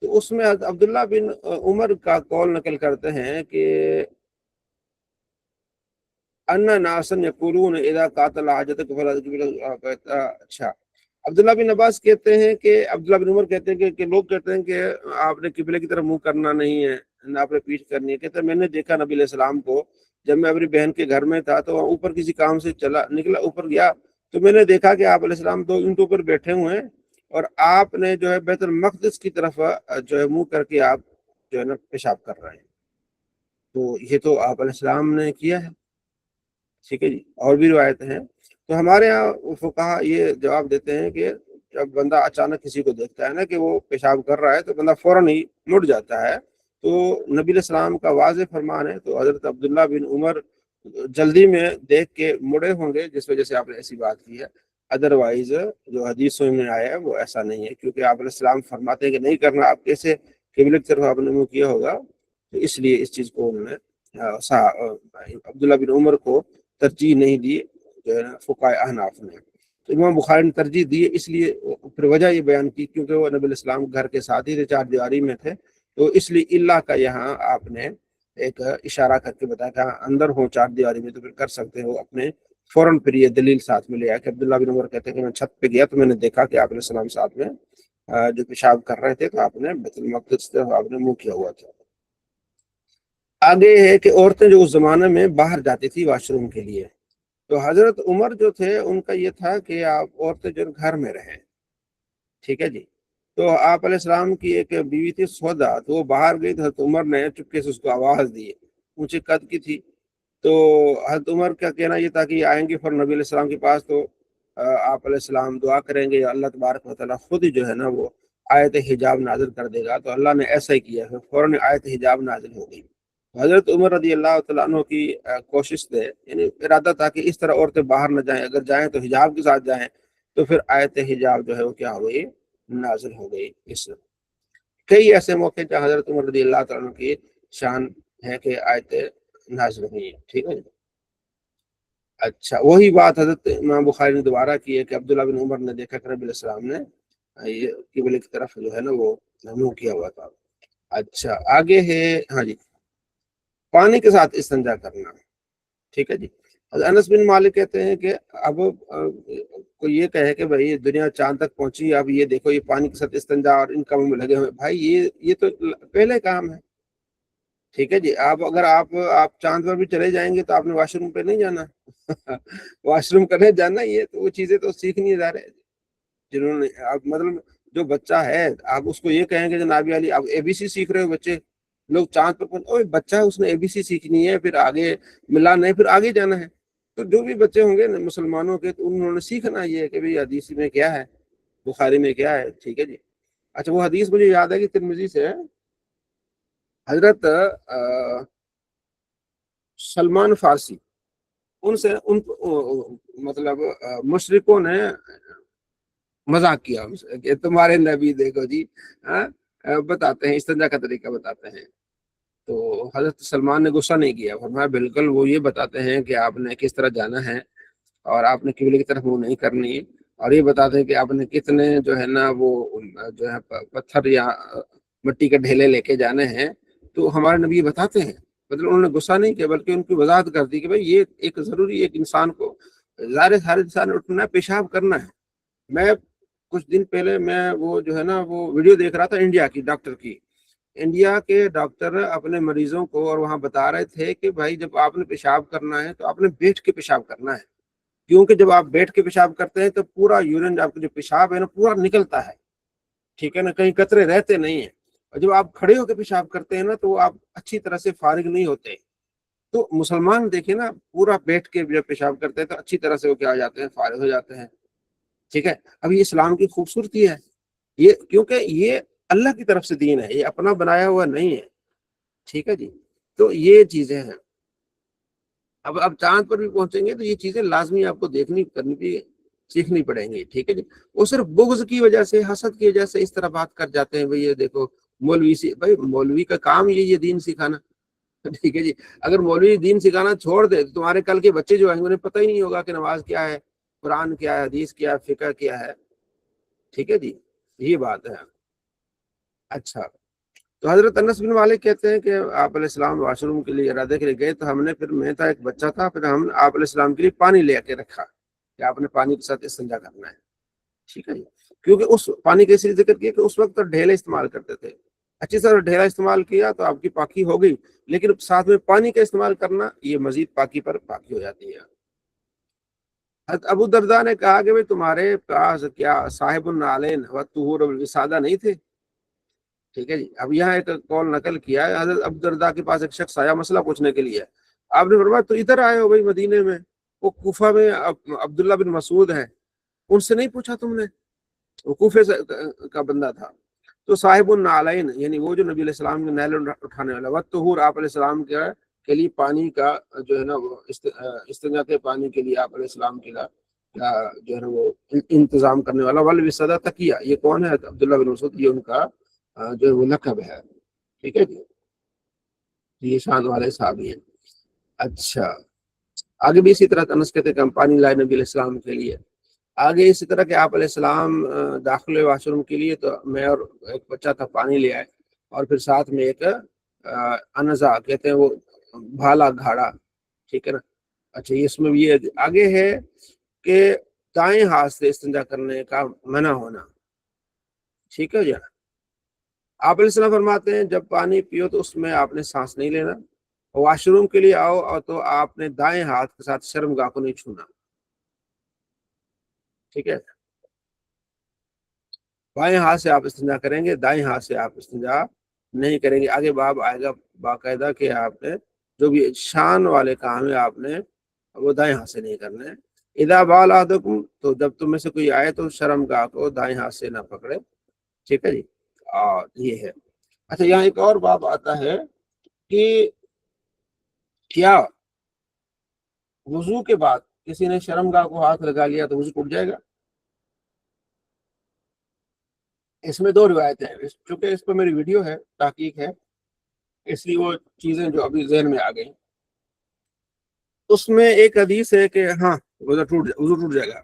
تو اس میں عبداللہ بن عمر کا قول نقل کرتے ہیں کہ انا ناسن یقولون اذا قاتل حاجتک فلا تقبل. اچھا عبداللہ بن عباس کہتے ہیں کہ عبداللہ بن عمر کہتے ہیں کہ لوگ کہتے ہیں کہ آپ نے قبلے کی طرف منہ کرنا نہیں ہے، نہ آپ نے پیٹھ کرنی ہے. کہتے ہیں میں نے دیکھا نبی علیہ السلام کو جب میں اپنی بہن کے گھر میں تھا تو وہاں اوپر کسی کام سے نکلا اوپر گیا تو میں نے دیکھا کہ آپ علیہ السلام دو اینٹوں پر بیٹھے ہوئے ہیں اور آپ نے جو ہے بیت المقدس کی طرف جو ہے منہ کر کے آپ جو ہے نا پیشاب کر رہے ہیں. تو یہ تو آپ علیہ السلام نے کیا ہے. ٹھیک ہے جی. اور بھی روایت ہیں. تو ہمارے یہاں فقہا یہ جواب دیتے ہیں کہ جب بندہ اچانک کسی کو دیکھتا ہے نا کہ وہ پیشاب کر رہا ہے تو بندہ فوراً ہی مڑ جاتا ہے. تو نبی علیہ السلام کا واضح فرمان ہے. تو حضرت عبداللہ بن عمر جلدی میں دیکھ کے مڑے ہوں گے جس وجہ سے آپ نے ایسی بات کی ہے. ادروائز جو حدیثوں میں آیا ہے وہ ایسا نہیں ہے، کیونکہ آپ علیہ السلام فرماتے ہیں کہ نہیں کرنا. آپ کیسے قبلے کی طرف آپ نے منہ کیا ہوگا؟ تو اس لیے اس چیز کو انہوں نے عبداللہ بن عمر کو ترجیح نہیں دی جو ہے نا فقہائے احناف نے. تو امام بخاری نے ترجیح دی اس لیے پھر وجہ یہ بیان کی کیونکہ وہ نبی علیہ السلام گھر کے ساتھ ہی تھے، چار دیواری میں تھے. تو اس لیے اللہ کا یہاں آپ نے ایک اشارہ کر کے بتایا کہ اندر ہو چار دیواری میں تو پھر کر سکتے ہو اپنے. فوراً پھر یہ دلیل ساتھ میں لے آیا کہ عبداللہ بن عمر کہتے ہیں کہ میں چھت پہ گیا تو میں نے دیکھا کہ آپ علیہ السلام ساتھ میں جو پیشاب کر رہے تھے تو آپ نے بیت المقدس سے آپ نے منہ کیا ہوا تھا. آگے ہے کہ عورتیں جو اس زمانے میں باہر جاتی تھی واش روم کے لیے، تو حضرت عمر جو تھے ان کا یہ تھا کہ آپ عورتیں جو گھر میں رہیں. ٹھیک ہے جی. تو آپ علیہ السلام کی ایک بیوی تھی سودا، تو وہ باہر گئی تو حضرت عمر نے چپکے سے اس کو آواز دی. اونچے قد کی تھی. تو حضرت عمر کا کہنا یہ تھا کہ یہ آئیں گے فوراً نبی علیہ السلام کے پاس تو آپ علیہ السلام دعا کریں گے یا اللہ تبارک و تعالیٰ خود ہی جو ہے نا وہ آیت حجاب نازل کر دے گا. تو اللہ نے ایسا ہی کیا، فوراً آیت حجاب نازل ہو گئی. حضرت عمر رضی اللہ تعالیٰ عنہ کی کوشش تھے، یعنی ارادہ تھا کہ اس طرح عورتیں باہر نہ جائیں، اگر جائیں تو حجاب کے ساتھ جائیں. تو پھر آیت حجاب جو ہے وہ کیا ہو گئی؟ نازل ہو گئی. اس کئی ایسے موقع جہاں حضرت عمر رضی اللہ تعالیٰ عنہ کی شان ہے کہ آیت نازل ہوئی. ٹھیک ہے. اچھا وہی بات حضرت امام بخاری نے دوبارہ کی ہے کہ عبداللہ بن عمر نے دیکھا کہ نبی علیہ السلام نے یہ قبلے کی طرف جو ہے نا وہ منہ کیا ہوا تھا. اچھا آگے ہے ہاں جی پانی کے ساتھ استنجا کرنا. ٹھیک ہے جی. انس بن مالک کہتے ہیں کہ اب کوئی یہ کہے کہ بھائی دنیا چاند تک پہنچی، اب یہ دیکھو یہ پانی کے ساتھ استنجا اور ان کاموں میں لگے ہوئے، بھائی یہ تو پہلے کام ہے. ٹھیک ہے جی. اگر آپ چاند پر بھی چلے جائیں گے تو آپ نے واش روم پہ نہیں جانا واش روم کرنے جانا. یہ تو وہ چیزیں تو سیکھنی جا رہے ہیں جنہوں نے مطلب جو بچہ ہے آپ اس کو یہ کہیں گے جناب علی آپ اے بی سی سیکھ رہے ہو، بچے لوگ چاند پر بچہ ہے اس نے اے بی سی سیکھنی ہے، پھر آگے ملا نہیں پھر آگے جانا ہے. تو جو بھی بچے ہوں گے مسلمانوں کے تو انہوں نے سیکھنا یہ ہے کہ بھئی حدیث میں کیا ہے، بخاری میں کیا ہے. ٹھیک ہے جی. اچھا وہ حدیث مجھے یاد ہے کہ ترمذی سے حضرت سلمان فارسی ان سے مطلب مشرکوں نے مذاق کیا کہ تمہارے نبی دیکھو جی بتاتے ہیں استنجا کا طریقہ بتاتے ہیں. تو حضرت سلمان نے غصہ نہیں کیا، فرمایا بالکل وہ یہ بتاتے ہیں کہ آپ نے کس طرح جانا ہے اور آپ نے قبلے کی طرف منہ نہیں کرنی، اور یہ بتاتے ہیں کہ آپ نے کتنے جو ہے نا وہ جو ہے پتھر یا مٹی کے ڈھیلے لے کے جانے ہیں. تو ہمارے نبی بتاتے ہیں، مطلب انہوں نے غصہ نہیں کیا بلکہ ان کی وضاحت کر دی کہ بھائی یہ ایک ضروری ایک انسان کو ظاہر ہر انسان اٹھنا پیشاب کرنا ہے. میں کچھ دن پہلے میں وہ جو ہے نا وہ ویڈیو دیکھ رہا تھا انڈیا کی ڈاکٹر کی. انڈیا کے ڈاکٹر اپنے مریضوں کو اور وہاں بتا رہے تھے کہ بھائی جب آپ نے پیشاب کرنا ہے تو آپ نے بیٹھ کے پیشاب کرنا ہے، کیونکہ جب آپ بیٹھ کے پیشاب کرتے ہیں تو پورا یورین آپ کا جو پیشاب ہے نا پورا نکلتا ہے. ٹھیک ہے نا، کہیں قطرے رہتے نہیں ہیں. اور جب آپ کھڑے ہو کے پیشاب کرتے ہیں نا تو آپ اچھی طرح سے فارغ نہیں ہوتے. تو مسلمان دیکھیں نا پورا بیٹھ کے جب پیشاب کرتے ہیں تو اچھی طرح سے وہ کیا ہو جاتے ہیں، فارغ ہو جاتے ہیں. ٹھیک ہے. اب یہ اسلام کی خوبصورتی ہے یہ، کیونکہ یہ اللہ کی طرف سے دین ہے، یہ اپنا بنایا ہوا نہیں ہے. ٹھیک ہے جی. تو یہ چیزیں ہیں. اب چاند پر بھی پہنچیں گے تو یہ چیزیں لازمی آپ کو دیکھنی کرنی بھی سیکھنی پڑیں گی. ٹھیک ہے جی. وہ صرف بغض کی وجہ سے حسد کی وجہ سے اس طرح بات کر جاتے ہیں بھئی یہ دیکھو مولوی سے، بھائی مولوی کا کام یہ دین سکھانا. ٹھیک ہے جی. اگر مولوی دین سکھانا چھوڑ دے تو تمہارے کل کے بچے جو ہیں انہیں پتہ ہی نہیں ہوگا کہ نماز کیا ہے، قرآن کیا ہے، حدیث کیا ہے، فقہ کیا ہے. ٹھیک ہے جی، یہ بات ہے. اچھا، تو حضرت انس بن مالک کہتے ہیں کہ آپ علیہ السلام واش روم کے لیے ارادے کے لیے گئے تو ہم نے پھر، میں تھا، ایک بچہ تھا، پھر ہم آپ علیہ السلام کے لیے پانی لے کے رکھا کہ آپ نے پانی کے ساتھ استنجا کرنا ہے. ٹھیک ہے جی. کیونکہ اس پانی کے اس لیے ذکر کیا کہ اس وقت ڈھیلے استعمال کرتے تھے. اچھی طرح ڈھیلا استعمال کیا تو آپ کی پاکی ہو گئی، لیکن ساتھ میں پانی کا استعمال کرنا یہ مزید پاکی پر پاکی ہو جاتی ہے. حضرت ابو درداء نے کہا کہ بھئی تمہارے پاس کیا صاحب النعلین والطہور والوسادہ نہیں تھے؟ ٹھیک ہے جی. اب یہاں ایک قول نقل کیا ہے، حضرت ابو درداء کے پاس ایک شخص آیا مسئلہ پوچھنے کے لیے. آپ نے فرمایا تو ادھر آئے ہو بھائی مدینے میں، وہ کوفہ میں عبداللہ بن مسعود ہیں، ان سے نہیں پوچھا تم نے؟ وہ کوفے کا بندہ تھا. تو صاحب النعلین یعنی وہ جو نبی علیہ السلام کے نعل اٹھانے والا، والطہور آپ علیہ السلام کے لیے پانی کا جو ہے نا وہ استنجا کے پانی کے لیے آپ علیہ السلام کے جو ہے نا وہ انتظام کرنے والا، والوسادہ تکیہ، یہ کون ہے؟ عبداللہ بن مسعود، یہ ان کا جو ہے وہ لقب ہے. ٹھیک ہے جی، یہ شان والے صحابی ہیں. اچھا، آگے بھی اسی طرح انس کہتے ہیں کہ ہم پانی لائے نبی علیہ السلام کے لیے. آگے اسی طرح کہ آپ علیہ السلام داخل واش روم کے لیے، تو میں اور ایک بچہ تھا پانی لے آئے، اور پھر ساتھ میں ایک انزا کہتے ہیں وہ بھالا گھاڑا. ٹھیک ہے نا. اچھا، اس میں یہ آگے ہے کہ دائیں ہاتھ سے استنجا کرنے کا منع ہونا. ٹھیک ہے جی. آپ علیہ السلام فرماتے ہیں جب پانی پیو تو اس میں آپ نے سانس نہیں لینا، واش روم کے لیے آؤ اور تو آپ نے دائیں ہاتھ کے ساتھ شرمگاہ کو نہیں چھونا. ٹھیک ہے، بائیں ہاتھ سے آپ استنجا کریں گے، دائیں ہاتھ سے آپ استنجا نہیں کریں گے. آگے باب آئے گا باقاعدہ کہ آپ نے جو بھی شان والے کام ہے آپ نے وہ دائیں ہاتھ سے نہیں کرنا ہے. اذا بال احدکم، تو جب تم میں سے کوئی آئے تو شرمگاہ کو دائیں ہاتھ سے نہ پکڑے. ٹھیک ہے جی، اور یہ ہے. اچھا، یہاں ایک اور باب آتا ہے کہ کیا وضو کے بعد کسی نے شرمگاہ کو ہاتھ لگا لیا تو وضو ٹوٹ جائے گا؟ اس میں دو روایتیں ہیں، چونکہ اس پہ میری ویڈیو ہے، تحقیق ہے، اس لیے وہ چیزیں جو ابھی ذہن میں آ گئی. اس میں ایک حدیث ہے کہ ہاں وضو ٹوٹ جائے گا.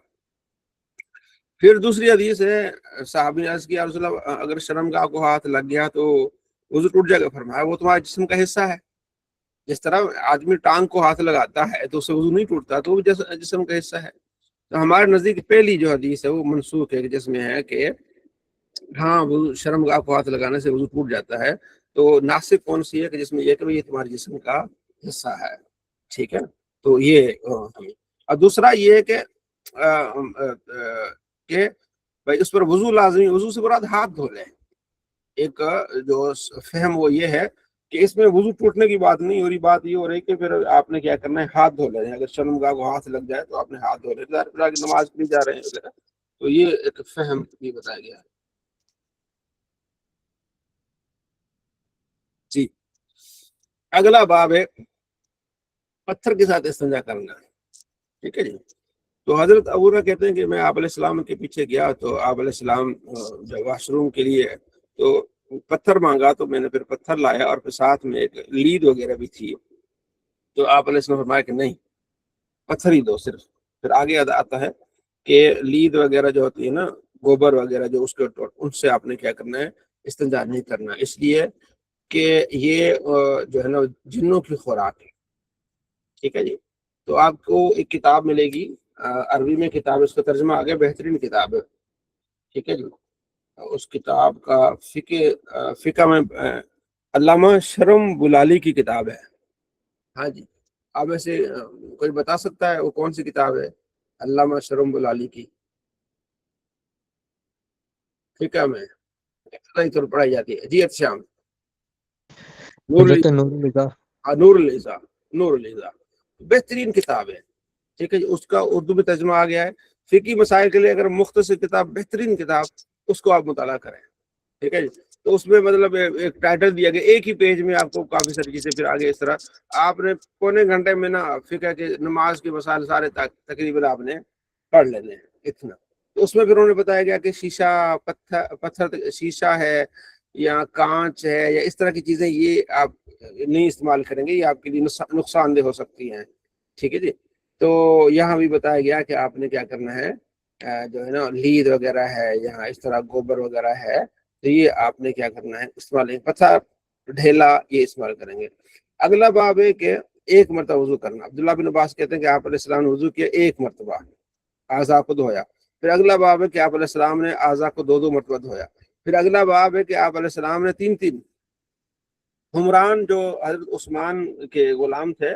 پھر دوسری حدیث ہے، صحابی نے عرض کیا رسول اللہ اگر شرمگاہ کو ہاتھ لگ گیا تو وضو ٹوٹ جائے گا. فرمایا وہ تمہارے جسم کا حصہ ہے. جس طرح آدمی ٹانگ کو ہاتھ لگاتا ہے تو اسے وضو نہیں ٹوٹتا، تو وہ جسم کا حصہ ہے. تو ہمارے نزدیک پہلی جو حدیث ہے وہ منسوخ ہے، جس میں ہے کہ ہاں وہ شرمگاہ کو ہاتھ لگانے سے وضو ٹوٹ جاتا ہے. تو ناسک کون سی ہے کہ جس میں یہ کہ یہ تمہارے جسم کا حصہ ہے. ٹھیک ہے، تو یہ اور دوسرا یہ ہے کہ بھائی اس پر وضو لازمی، وضو سے مراد ہاتھ دھو لیں. ایک جو فہم وہ یہ ہے کہ اس میں وضو ٹوٹنے کی بات نہیں ہو رہی، بات یہ ہو رہی کہ پھر آپ نے کیا کرنا ہے، ہاتھ دھو لینا ہے. اگر شرمگاہ کو ہاتھ لگ جائے تو آپ نے ہاتھ دھو لینا، نماز پڑھی جا رہے ہیں وغیرہ. تو یہ ایک فہم بھی بتایا گیا ہے. جی، اگلا باب ہے پتھر کے ساتھ استنجا کرنا. ٹھیک ہے جی. تو حضرت ابو کہتے ہیں کہ میں آپ علیہ السلام کے پیچھے گیا تو آپ علیہ السلام جو واش روم کے لیے تو پتھر مانگا، تو میں نے پھر پتھر لایا اور پھر ساتھ میں ایک لید وغیرہ بھی تھی. تو آپ علیہ السلام فرمایا کہ نہیں، پتھر ہی دو صرف. پھر آگے آتا ہے کہ لید وغیرہ جو ہوتی ہے نا، گوبر وغیرہ جو اس کے ان سے آپ نے کیا کرنا ہے، استنجا نہیں کرنا، اس لیے کہ یہ جو ہے نا جنوں کی خوراک ہے. ٹھیک ہے جی. تو آپ کو ایک کتاب ملے گی عربی میں، کتاب اس کا ترجمہ آ گیا، بہترین کتاب ہے. ٹھیک ہے جی. اس کتاب کا فقہ میں علامہ شرم بلالی کی کتاب ہے. ہاں جی. آپ ایسے کوئی بتا سکتا ہے وہ کون سی کتاب ہے علامہ شرم بلالی کی؟ فقہ میں ابتدائی طور پڑھائی جاتی ہے. جی اچھا، نور الازا بہترین کتاب ہے. ٹھیک ہے جی. اس کا اردو میں ترجمہ آ گیا ہے. فقہی مسائل کے لیے اگر مختصر کتاب، بہترین کتاب، اس کو آپ مطالعہ کریں. ٹھیک ہے جی. تو اس میں مطلب ایک ٹائٹل دیا گیا، ایک ہی پیج میں آپ کو کافی ساری چیزیں، پھر آگے اس طرح آپ نے پونے گھنٹے میں نا فقہ کے نماز کے مسائل سارے تقریباً آپ نے پڑھ لینے ہیں اتنا. تو اس میں پھر انہوں نے بتایا گیا کہ شیشہ، پتھر شیشہ ہے، یا کانچ ہے یا اس طرح کی چیزیں یہ آپ نہیں استعمال کریں گے، یہ آپ کے لیے نقصان دہ ہو سکتی ہیں، ٹھیک ہے جی۔ تو یہاں بھی بتایا گیا کہ آپ نے کیا کرنا ہے، جو ہے نا لید وغیرہ ہے یا اس طرح گوبر وغیرہ ہے، تو یہ آپ نے کیا کرنا ہے استعمال، پتھر ڈھیلا یہ استعمال کریں گے۔ اگلا باب ہے کہ ایک مرتبہ وضو کرنا۔ عبداللہ بن عباس کہتے ہیں کہ آپ علیہ السلام نے وضو کیا ایک مرتبہ، اعضاء کو دھویا۔ پھر اگلا باب ہے کہ آپ علیہ السلام نے اعضاء کو دو مرتبہ دھویا۔ پھر اگلا باب ہے کہ آپ علیہ السلام نے تین حمران جو حضرت عثمان کے غلام تھے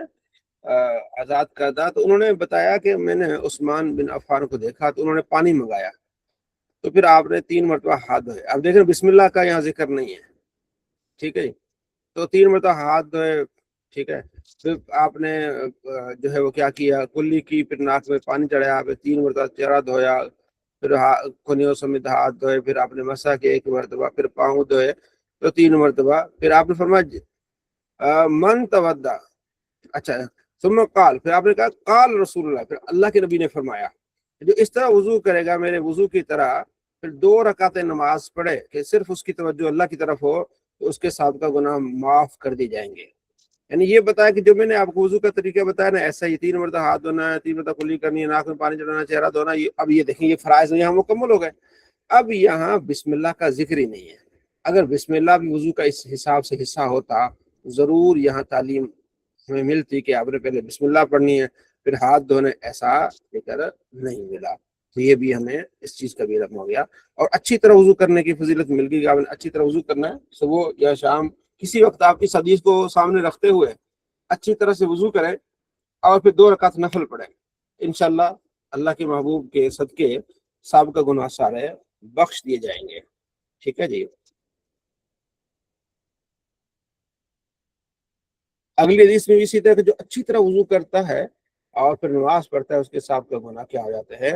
آزاد کردہ، تو انہوں نے بتایا کہ میں نے عثمان بن عفان کو دیکھا تو انہوں نے پانی منگایا، تو پھر آپ نے 3 مرتبہ ہاتھ دھوئے۔ اب دیکھیں بسم اللہ کا یہاں ذکر نہیں ہے، ٹھیک ہے، تو 3 مرتبہ ہاتھ دھوئے، ٹھیک ہے۔ پھر آپ نے جو ہے وہ کیا کیا، کلی کی، پھر ناک میں پانی چڑھایا، پھر 3 مرتبہ چہرہ دھویا، پھر کھنیوں سمیت ہاتھ دھوئے، پھر آپ نے مسح کے 1 مرتبہ، پھر پاؤں دھوئے تو 3 مرتبہ۔ پھر آپ نے فرمایا من تودع، اچھا ثم قال، پھر آپ نے کہا قال رسول اللہ، پھر اللہ کے نبی نے فرمایا جو اس طرح وضو کرے گا میرے وضو کی طرح، پھر 2 رکعتیں نماز پڑھے کہ صرف اس کی توجہ اللہ کی طرف ہو، تو اس کے سابقہ گناہ معاف کر دی جائیں گے۔ یعنی یہ بتایا کہ جو میں نے آپ کو وضو کا طریقہ بتایا نا، ایسا ہی 3 مرتبہ ہاتھ دھونا ہے، 3 مرتبہ کلی کرنی ہے، ناک میں پانی چڑھانا، چہرہ دھونا، اب یہ دیکھیں یہ فرائض یہاں مکمل ہو گئے۔ اب یہاں بسم اللہ کا ذکر ہی نہیں ہے۔ اگر بسم اللہ بھی وضو کا اس حساب سے حصہ ہوتا، ضرور یہاں تعلیم ہمیں ملتی کہ آپ نے پہلے بسم اللہ پڑھنی ہے پھر ہاتھ دھونے، ایسا ذکر نہیں ملا۔ تو یہ بھی ہمیں اس چیز کا بھی علم ہو گیا، اور اچھی طرح وضو کرنے کی فضیلت مل گئی کہ آپ نے اچھی طرح وضو کرنا ہے، صبح یا شام کسی وقت آپ کی حدیث کو سامنے رکھتے ہوئے اچھی طرح سے وضو کریں، اور پھر 2 رکعت نفل پڑھیں، انشاءاللہ اللہ کے محبوب کے صدقے سابقہ گناہ سارے بخش دیے جائیں گے، ٹھیک ہے جی۔ اگلی حدیث میں اسی طرح کہ جو اچھی طرح وضو کرتا ہے اور پھر نماز پڑھتا ہے، اس کے سابقہ گناہ کیا ہو جاتے ہیں،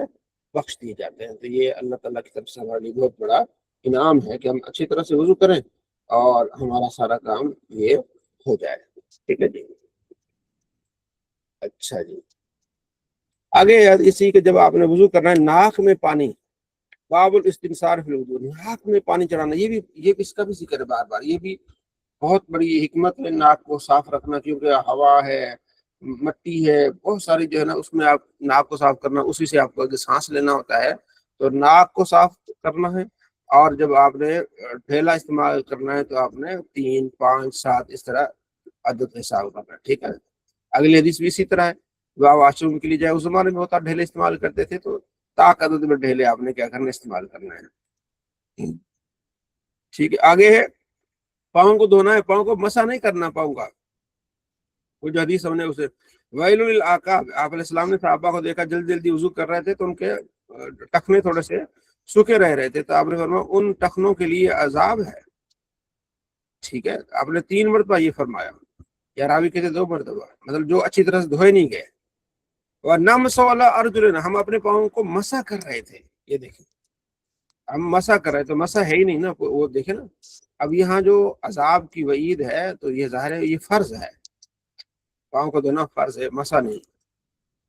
بخش دیے جاتے ہیں۔ تو یہ اللہ تعالیٰ کی طرف سے ہمارے لیے بہت بڑا انعام ہے کہ ہم اچھی طرح سے وضو کریں اور ہمارا سارا کام یہ ہو جائے، ٹھیک ہے جی۔ اچھا جی، آگے اسی کے جب آپ نے وضو کرنا ہے، ناک میں پانی، باب الاستنصار فی الوضو، ناک میں پانی چڑھانا، یہ اس کا بھی ذکر ہے بار بار، یہ بھی بہت بڑی حکمت ہے ناک کو صاف رکھنا، کیونکہ ہوا ہے، مٹی ہے، بہت ساری جو ہے نا، اس میں آپ ناک کو صاف کرنا، اسی سے آپ کو سانس لینا ہوتا ہے، تو ناک کو صاف کرنا ہے۔ اور جب آپ نے ڈھیلا استعمال کرنا ہے تو آپ نے 3 5 7 اس طرح عدد حساب کرنا ہے، ٹھیک ہے۔ اگلی حدیث بھی اسی طرح ہے، واش روم کے لیے جائے، اس زمانے میں ہوتا ڈھیلے استعمال کرتے تھے، تو طاق عدد میں ڈھیلے آپ نے کیا کرنا، استعمال کرنا ہے، ٹھیک ہے۔ آگے ہے پاؤں کو دھونا ہے، پاؤں کو مسا نہیں کرنا پاؤں کا، وہ جو حدیث ہم نے اسے ویل للعقاب، آپ علیہ السلام نے صحابہ کو دیکھا جلدی جلدی وضو کر رہے تھے تو ان کے ٹخنے تھوڑے سے سوکھے رہے تھے، تو آپ نے فرمایا ان ٹخنوں کے لیے عذاب ہے، ٹھیک ہے۔ آپ نے 3 مرتبہ یہ فرمایا، یا راوی کہتے 2 مرتبہ، مطلب جو اچھی طرح سے دھوئے نہیں گئے۔ اور نمسوا علی ارجلنا، ہم اپنے پاؤں کو مسا کر رہے تھے، یہ دیکھیں ہم مسا کر رہے، تو مسا ہے ہی نہیں نا، وہ دیکھیں نا۔ اب یہاں جو عذاب کی وعید ہے تو یہ ظاہر ہے یہ فرض ہے، پاؤں کو دھونا فرض ہے، مسا نہیں۔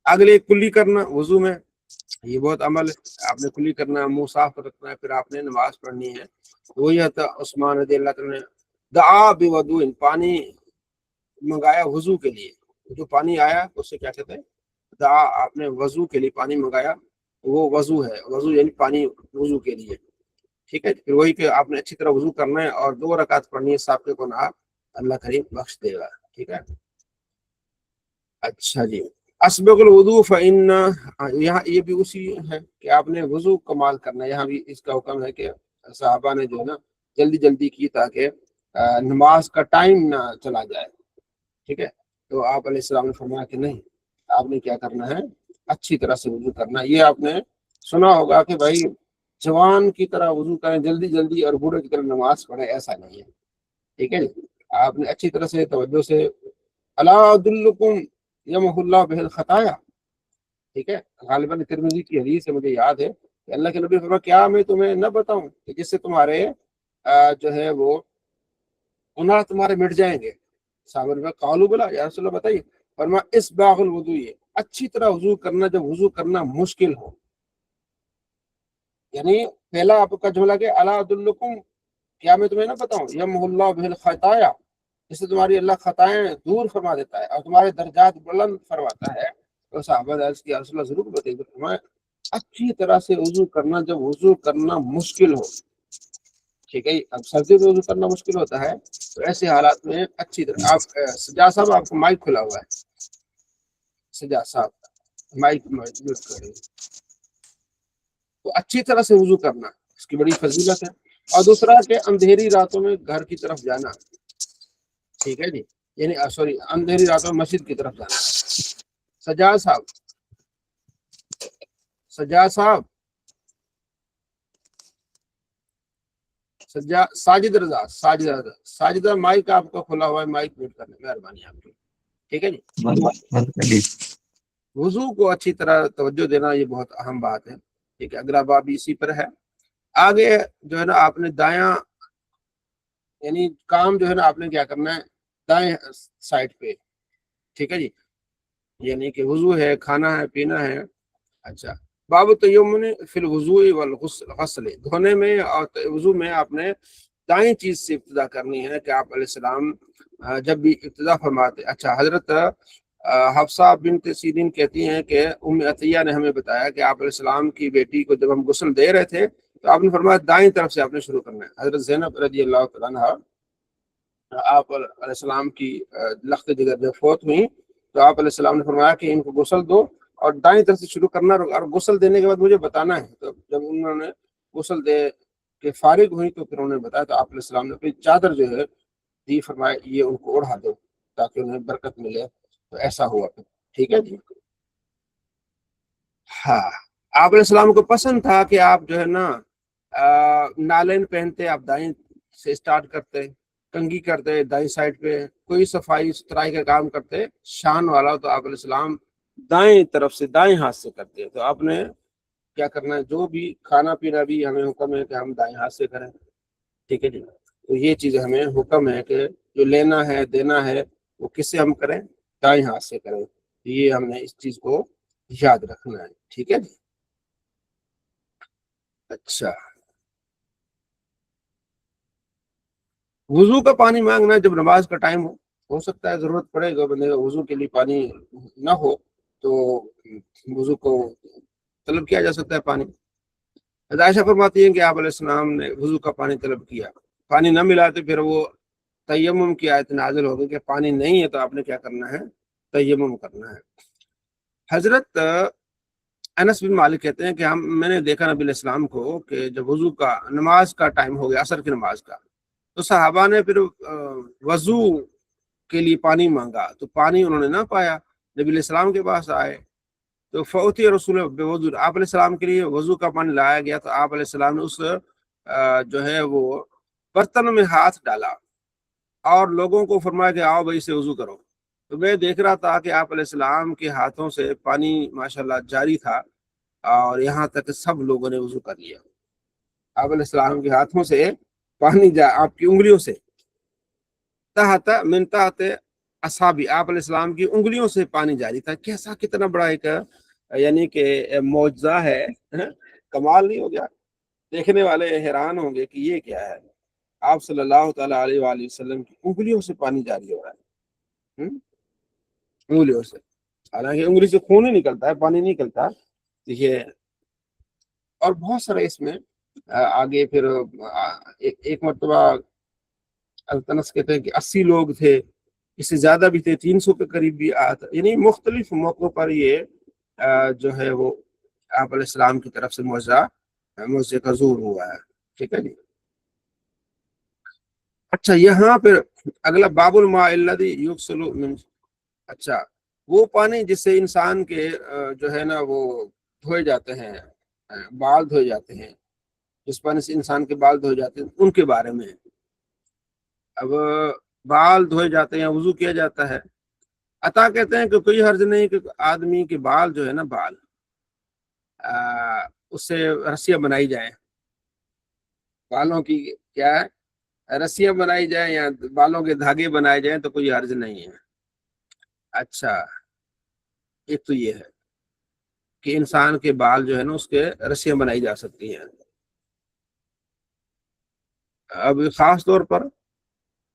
اگلے کلی کرنا وضو میں، یہ بہت عمل ہے، آپ نے کلی کرنا، منہ صاف رکھنا ہے، پھر آپ نے نماز پڑھنی ہے۔ وہی تھا عثمان رضی اللہ تعالیٰ نے دعا بوضوء، پانی منگایا وضو کے لیے، جو پانی آیا اس سے کیا کہتے ہیں، دعا، آپ نے وضو کے لیے پانی منگایا، وہ وضو ہے، وضو یعنی پانی وضو کے لیے، ٹھیک ہے۔ پھر وہی کہ آپ نے اچھی طرح وضو کرنا ہے اور 2 رکعت پڑھنی ہے، سابقہ گناہ اللہ کریم بخش دے گا، ٹھیک ہے۔ اچھا جی، اسبغ الوضو فإن، یہاں یہ بھی اسی ہے کہ آپ نے وضو کمال کرنا ہے، یہاں بھی اس کا حکم ہے کہ صحابہ نے جو ہے نا جلدی جلدی کی تاکہ نماز کا ٹائم نہ چلا جائے، ٹھیک ہے۔ تو آپ علیہ السلام نے فرمایا کہ نہیں، آپ نے کیا کرنا ہے، اچھی طرح سے وضو کرنا ہے۔ یہ آپ نے سنا ہوگا کہ بھائی جوان کی طرح وضو کریں جلدی جلدی اور بوڑھے کی طرح نماز پڑھیں، ایسا نہیں ہے، ٹھیک ہے۔ آپ نے اچھی طرح سے توجہ سے، الا ادلکم یمح اللہ بہ الخطایا، ٹھیک ہے، غالباً ترمذی کی حدیث ہے، مجھے یاد ہے کہ اللہ کے نبی فرمایا کیا میں تمہیں نہ بتاؤں کہ جس سے تمہارے جو ہے وہ گناہ تمہارے مٹ جائیں گے۔ صحابہ نے قالوا بلا یا رسول اللہ بتائیے، فرمایا اسباغ الوضو، اچھی طرح وضو کرنا جب وضو کرنا مشکل ہو، یعنی پہلا آپ کا جملہ کہ الا ادلکم کیا میں تمہیں نہ بتاؤں، یمحو اللہ بہ الخطایا، اس سے تمہاری اللہ خطائیں دور فرما دیتا ہے اور تمہارے درجات بلند فرماتا ہے۔ تو صحابہ نے عرض کیا رسول اللہ ضرور بتائیے، تو فرمایا اچھی طرح سے وضو کرنا، جب وضو کرنا مشکل ہو، ٹھیک ہے، اب سردی میں وضو کرنا مشکل ہوتا ہے، تو ایسے حالات میں اچھی طرح آپ سجاد صاحب آپ کو مائک کھلا ہوا ہے، سجاد صاحب مائک میوٹ کریں، تو اچھی طرح سے وضو کرنا اس کی بڑی فضیلت ہے۔ اور دوسرا کہ اندھیری راتوں میں گھر کی طرف جانا، ٹھیک ہے جی، یعنی سوری اندھیری راتوں میں مسجد کی طرف جانا۔ سجاد صاحب، سجاد صاحب، ساجد رضا، ساجدہ مائک آپ کا کھلا ہوا ہے، مائک میوٹ کرنے مہربانی آپ کی، ٹھیک ہے جی۔ وضو کو اچھی طرح توجہ دینا یہ بہت اہم بات ہے، ٹھیک ہے۔ اگلا باب اسی پر ہے۔ آگے جو ہے نا آپ نے دایاں یعنی کام جو ہے نا آپ نے کیا کرنا ہے دائیں سائڈ پہ، ٹھیک ہے جی، یعنی کہ وضو ہے، کھانا ہے، پینا ہے۔ اچھا، باب التیمم فی الوضوء والغسل، دھونے میں اور وضو میں آپ نے دائیں چیز سے ابتدا کرنی ہے کہ آپ علیہ السلام جب بھی ابتدا فرماتے۔ اچھا، حضرت حفصہ بنت سیرین کہتی ہیں کہ ام عطیہ نے ہمیں بتایا کہ آپ علیہ السلام کی بیٹی کو جب ہم غسل دے رہے تھے تو آپ نے فرمایا دائیں طرف سے آپ نے شروع کرنا ہے۔ حضرت زینب رضی اللہ تعالیٰ عنہا آپ علیہ السلام کی لخت جگر جب فوت ہوئی تو آپ علیہ السلام نے فرمایا کہ ان کو غسل دو اور دائیں طرف سے شروع کرنا، اور غسل دینے کے بعد مجھے بتانا ہے۔ تو جب انہوں نے غسل دے کے فارغ ہوئی تو پھر انہوں نے بتایا، تو آپ علیہ السلام نے اپنی چادر جو ہے دی، فرمایا یہ ان کو اڑا دو تاکہ انہیں برکت ملے، تو ایسا ہوا پھر، ٹھیک ہے جی۔ ہاں، آپ علیہ السلام کو پسند تھا کہ آپ جو ہے نا نالین پہنتے آپ دائیں سے اسٹارٹ کرتے، کنگھی کرتے دائیں سائڈ پہ، کوئی صفائی ستھرائی کا کام کرتے شان والا تو آپ علیہ السلام دائیں طرف سے دائیں ہاتھ سے کرتے۔ تو آپ نے کیا کرنا ہے، جو بھی کھانا پینا بھی ہمیں حکم ہے کہ ہم دائیں ہاتھ سے کریں، ٹھیک ہے جی۔ تو یہ چیز ہمیں حکم ہے کہ جو لینا ہے دینا ہے وہ کس سے ہم کریں، دائیں ہاتھ سے کریں، یہ ہم نے اس چیز کو یاد رکھنا ہے، ٹھیک ہے جی۔ اچھا، وضو کا پانی مانگنا جب نماز کا ٹائم ہو سکتا ہے ضرورت پڑے گا بندے وضو کے لیے پانی نہ ہو تو وضو کو طلب کیا جا سکتا ہے پانی۔ عائشہ فرماتی ہیں کہ آپ علیہ السلام نے وضو کا پانی طلب کیا، پانی نہ ملا تو پھر وہ تیمم کی آیت نازل ہوگی کہ پانی نہیں ہے تو آپ نے کیا کرنا ہے، تیمم کرنا ہے۔ حضرت انس بن مالک کہتے ہیں کہ میں نے دیکھا نبی علیہ السلام کو کہ جب وضو کا نماز کا ٹائم ہو گیا، عصر کی نماز کا، تو صحابہ نے پھر وضو کے لیے پانی مانگا تو پانی انہوں نے نہ پایا، نبی علیہ السلام کے پاس آئے تو فوتی رسول بوضو، آپ علیہ السلام کے لیے وضو کا پانی لایا گیا، تو آپ علیہ السلام نے اس جو ہے وہ برتن میں ہاتھ ڈالا اور لوگوں کو فرمایا کہ آؤ بھائی سے وضو کرو۔ تو میں دیکھ رہا تھا کہ آپ علیہ السلام کے ہاتھوں سے پانی ماشاءاللہ جاری تھا اور یہاں تک سب لوگوں نے وضو کر لیا۔ آپ علیہ السلام کے ہاتھوں سے پانی آپ کی انگلیوں سے تحت من تحت اصابع، آپ علیہ السلام کی انگلیوں سے پانی جاری تھا۔ کیسا کتنا بڑا ایک یعنی کہ معجزہ ہے، کمال نہیں ہو گیا؟ دیکھنے والے حیران ہوں گے کہ یہ کیا ہے، آپ صلی اللہ تعالیٰ علیہ وآلہ وسلم کی انگلیوں سے پانی جاری ہو رہا ہے، انگلیوں سے، حالانکہ انگلی سے خون ہی نکلتا ہے، پانی نہیں نکلتا، دیکھیے۔ اور بہت سارے اس میں آگے پھر ایک مرتبہ التنس کہتے ہیں کہ 80 لوگ تھے، اس سے زیادہ بھی تھے، 300 کے قریب بھی آیا تھا، یعنی مختلف موقعوں پر یہ جو ہے وہ آپ علیہ السلام کی طرف سے معجزے کا ظہور ہوا ہے، ٹھیک ہے جی۔ اچھا، یہاں پھر اگلا باب الماء الذی یغسل من، اچھا وہ پانی جس سے انسان کے جو ہے نا وہ دھوئے جاتے ہیں، بال دھوئے جاتے ہیں، جس پانی سے انسان کے بال دھوئے جاتے ہیں ان کے بارے میں۔ اب بال دھوئے جاتے ہیں، وضو کیا جاتا ہے، عطا کہتے ہیں کہ کوئی حرج نہیں کہ آدمی کے بال جو ہے نا بال اس سے رسیاں بنائی جائیں، بالوں کی کیا ہے رسیاں بنائی جائیں یا بالوں کے دھاگے بنائے جائیں تو کوئی حرج نہیں ہے۔ اچھا، ایک تو یہ ہے کہ انسان کے بال جو ہے نا اس کے رسیاں بنائی جا سکتی ہیں۔ اب خاص طور پر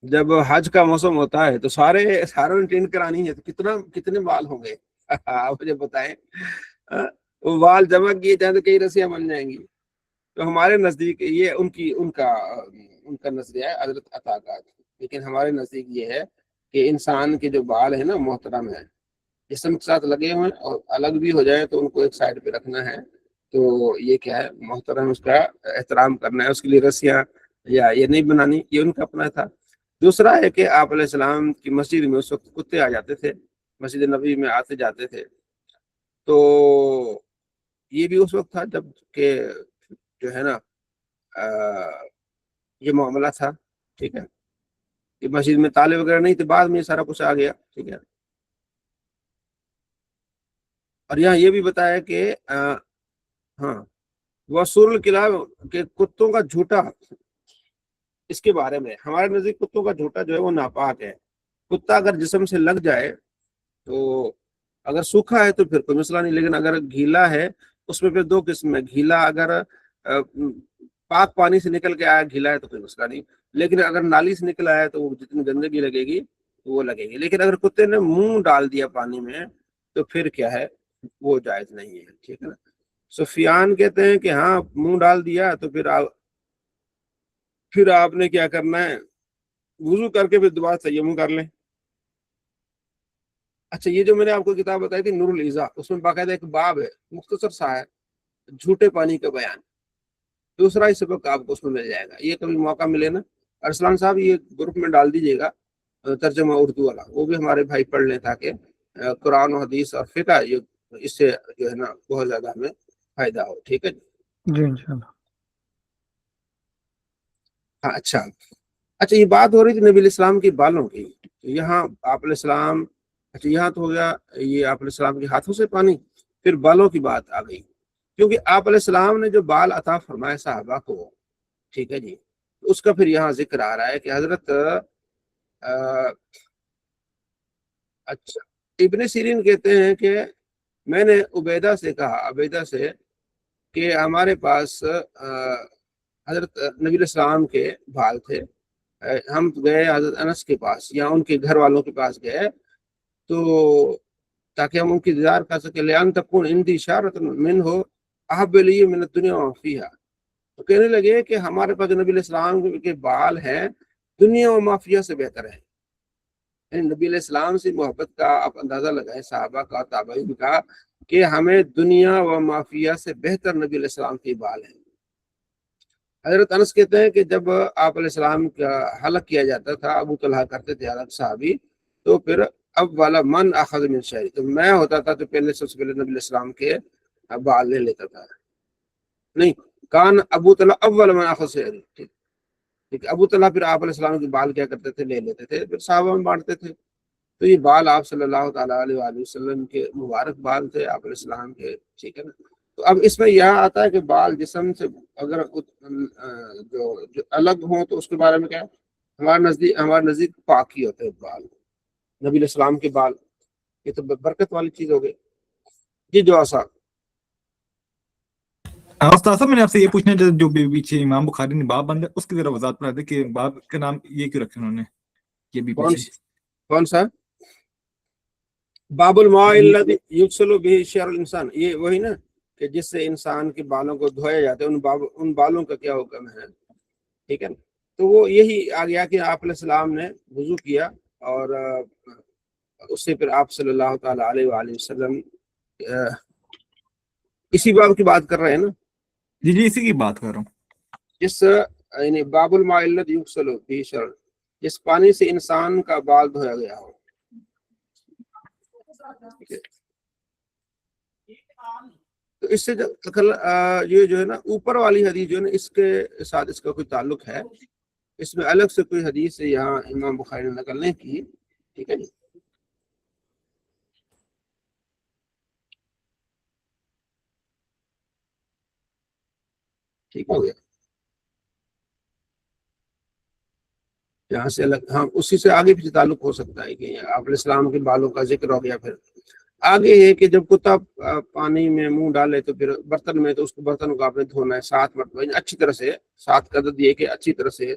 جب حج کا موسم ہوتا ہے تو ساروں نے ٹینٹ کرانی ہے، تو کتنے بال ہوں گے آپ مجھے بتائیں. وہ بال جمع کیے جائیں تو کئی رسیاں بن جائیں گی. تو ہمارے نزدیک یہ ان کا نظریہ ہے حضرت عطا کا. لیکن ہمارے نزدیک یہ ہے کہ انسان کے جو بال ہیں نا محترم ہیں، جسم کے ساتھ لگے ہوئے اور الگ بھی ہو جائے تو ان کو ایک سائڈ پہ رکھنا ہے. تو یہ کیا ہے محترم، اس کا احترام کرنا ہے. اس کے لیے رسیاں یا یہ نہیں بنانی، یہ ان کا اپنا تھا. دوسرا ہے کہ آپ علیہ السلام کی مسجد میں اس وقت کتے آ جاتے تھے، مسجد نبی میں آتے جاتے تھے. تو یہ بھی اس وقت تھا جب کہ جو ہے نا یہ معاملہ تھا. ٹھیک ہے، کہ مسجد میں تالے وغیرہ نہیں تھے، بعد میں یہ سارا کچھ آ گیا. ٹھیک ہے. اور یہاں یہ بھی بتایا کہ ہاں وصول الکلاب کے کتوں کا جھوٹا، اس کے بارے میں ہمارے نزدیک کتوں کا جھوٹا جو ہے وہ ناپاک ہے. کتا اگر جسم سے لگ جائے تو اگر سوکھا ہے تو پھر کوئی مسئلہ نہیں، لیکن اگر گیلا ہے اس میں پھر دو قسم ہے. گیلا اگر پاک پانی سے نکل کے آیا گیلا ہے تو کوئی مسئلہ نہیں، لیکن اگر نالی سے نکل آیا تو وہ جتنی گندگی لگے گی وہ لگے گی. لیکن اگر کتے نے منہ ڈال دیا پانی میں تو پھر کیا ہے وہ جائز نہیں ہے. ٹھیک ہے نا. سفیان کہتے ہیں کہ ہاں منہ ڈال دیا تو پھر آپ نے کیا کرنا ہے، وضو کر کے پھر دوبارہ تیمم کر لیں. اچھا، یہ جو میں نے آپ کو کتاب بتائی تھی نور العزا، اس میں باقاعدہ ایک باب ہے مختصر سا ہے، جھوٹے پانی کا بیان. دوسرا ہی سبق آپ کو اس میں مل جائے گا. یہ کبھی موقع ملے نا ارسلان صاحب یہ گروپ میں ڈال دیجیے گا ترجمہ اردو والا، وہ بھی ہمارے بھائی پڑھ لیں تاکہ قرآن و حدیث اور فقہ اس سے جو ہے نا بہت زیادہ ہمیں فائدہ ہو. ٹھیک ہے جی انشاءاللہ. ہاں اچھا یہ بات ہو رہی تھی نبی علیہ السلام کی بالوں کی. یہاں آپ علیہ السلام، اچھا یہاں تو ہو گیا یہ آپ علیہ السلام کے ہاتھوں سے پانی. پھر بالوں کی بات آ گئی، کیونکہ آپ علیہ السلام نے جو بال عطا فرمائے صحابہ کو، ٹھیک ہے جی، اس کا پھر یہاں ذکر آ رہا ہے کہ حضرت اچھا ابن سیرین کہتے ہیں کہ میں نے عبیدہ سے کہ ہمارے پاس حضرت نبی علیہ السلام کے بال تھے. ہم گئے حضرت انس کے پاس یا ان کے گھر والوں کے پاس گئے تو تاکہ ہم ان کی دیدار کر سکیں. لأن تکون عندی اشارۃ منہ احب الی من الدنیا وما فیہا. تو کہنے لگے کہ ہمارے پاس جو نبی علیہ السلام کے بال ہیں دنیا و ما فیہا سے بہتر ہیں. یعنی نبی علیہ السلام سے محبت کا آپ اندازہ لگائیں، صحابہ کا تابعین کا، کہ ہمیں دنیا و ما فیہا سے بہتر نبی علیہ السلام کے بال ہیں. حضرت انس کہتے ہیں کہ جب آپ علیہ السلام کا حلق کیا جاتا تھا، ابو طلحہ کرتے تھے حلق صحابی، تو پھر اب والا من اخذ من شعری، تو میں ہوتا تھا تو سب سے پہلے نبی علیہ السلام کے بال لے لیتا تھا. نہیں، کان ابو طلحہ اول من اخذ شعری. ٹھیک، ابو طلحہ پھر آپ علیہ السلام کے بال کیا کرتے تھے، لے لیتے تھے، پھر صحابہ میں بانٹتے تھے. تو یہ بال آپ صلی اللہ تعالیٰ علیہ وآلہ وسلم کے مبارک بال تھے آپ علیہ السلام کے. ٹھیک ہے نا. تو اب اس میں یہاں آتا ہے کہ بال جسم سے اگر جو الگ ہوں تو اس کے بارے میں کیا ہے، ہمارے نزدیک پاکی ہوتے ہیں بال. نبی علیہ السلام کے بال یہ تو برکت والی چیز ہو گئی. جی جو صاحب. استاد صاحب میں نے آپ سے یہ پوچھنا ہے، جو پیچھے امام بخاری نے باب بند ہے اس کی ذرا وضاحت کرا دیں کہ باب کا نام یہ کیوں رکھا انہوں نے، یہ بھی پیچھے کون سا باب الماء الذی یغسل به شعر الانسان، یہ وہی نا کہ جس سے انسان کے بالوں کو دھویا جاتا ہے، ان بالوں کا کیا حکم ہے. ٹھیک ہے نا. تو وہ یہی آ گیا کہ آپ علیہ السلام نے وضو کیا اور اس سے پھر آپ صلی اللہ تعالیٰ علیہ وآلہ وسلم اسی باب کی بات کر رہے ہیں نا. جی اسی کی بات کر رہا ہوں. جس یعنی باب الماء الذی یغسل به شعر، جس پانی سے انسان کا بال دھویا گیا ہو. تو اس سے یہ جو ہے نا اوپر والی حدیث جو ہے نا اس کے ساتھ اس کا کوئی تعلق ہے، اس میں الگ سے کوئی حدیث یہاں امام بخاری نے نقل نہیں کی. ٹھیک ہے جی. ٹھیک ہو گیا یہاں سے الگ، ہاں اسی سے آگے بھی تعلق ہو سکتا ہے کہ آپ علیہ السلام کے بالوں کا ذکر ہو گیا. پھر آگے ہے کہ جب کتا پانی میں منہ ڈالے تو پھر برتن میں، تو اس کو برتن کو آپ نے دھونا ہے 7 مرتبہ، اچھی طرح سے 7 کا عدد یہ کہ اچھی طرح سے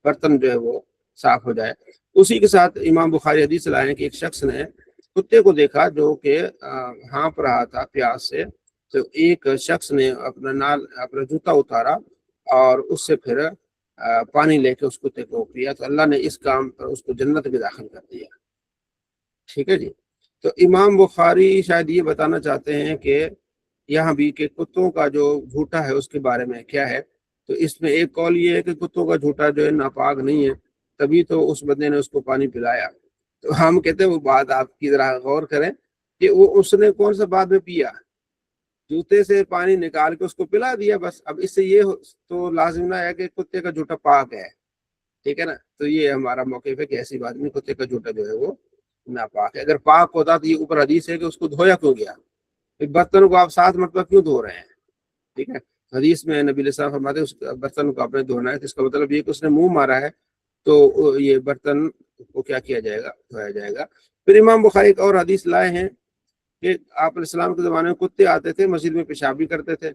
برتن جو ہے وہ صاف ہو جائے۔ اسی کے ساتھ امام بخاری حدیث لائے ہیں کہ ایک شخص نے کتے کو دیکھا جو کہ ہانپ رہا تھا پیاس سے، تو ایک شخص نے اپنا جوتا اتارا اور اس سے پھر پانی لے کے اس کتے کو پیا، تو اللہ نے اس کام پر اس کو جنت میں داخل کر دیا۔ ٹھیک ہے جی۔ تو امام بخاری شاید یہ بتانا چاہتے ہیں کہ یہاں بھی کہ کتوں کا جو جھوٹا ہے اس کے بارے میں کیا ہے۔ تو اس میں ایک قول یہ ہے کہ کتوں کا جھوٹا جو ہے ناپاک نہیں ہے، تبھی تو اس بندے نے اس کو پانی پلایا۔ تو ہم کہتے ہیں وہ بات آپ کی ذرا غور کریں کہ وہ اس نے کون سا بعد میں پیا، جوتے سے پانی نکال کے اس کو پلا دیا بس۔ اب اس سے یہ تو لازم نہ ہے کہ کتے کا جھوٹا پاک ہے، ٹھیک ہے نا۔ تو یہ ہمارا موقف ہے کہ ایسی بات نہیں، کتے کا جھوٹا جو ہے وہ ناپاک ہے۔ اگر پاک ہوتا تو یہ اوپر حدیث ہے کہ اس کو دھویا کیوں گیا، برتن کو آپ 7 مرتبہ کیوں دھو رہے ہیں، ٹھیک ہے۔ حدیث میں نبی علیہ السلام فرماتے ہیں اس برتن کو آپ نے دھونا ہے، تو اس کا مطلب یہ کہ اس نے منہ مارا ہے تو یہ برتن کو کیا کیا جائے گا، دھویا جائے گا۔ پھر امام بخاری ایک اور حدیث لائے ہیں کہ آپ علیہ السلام کے زمانے میں کتے آتے تھے مسجد میں، پیشاب بھی کرتے تھے،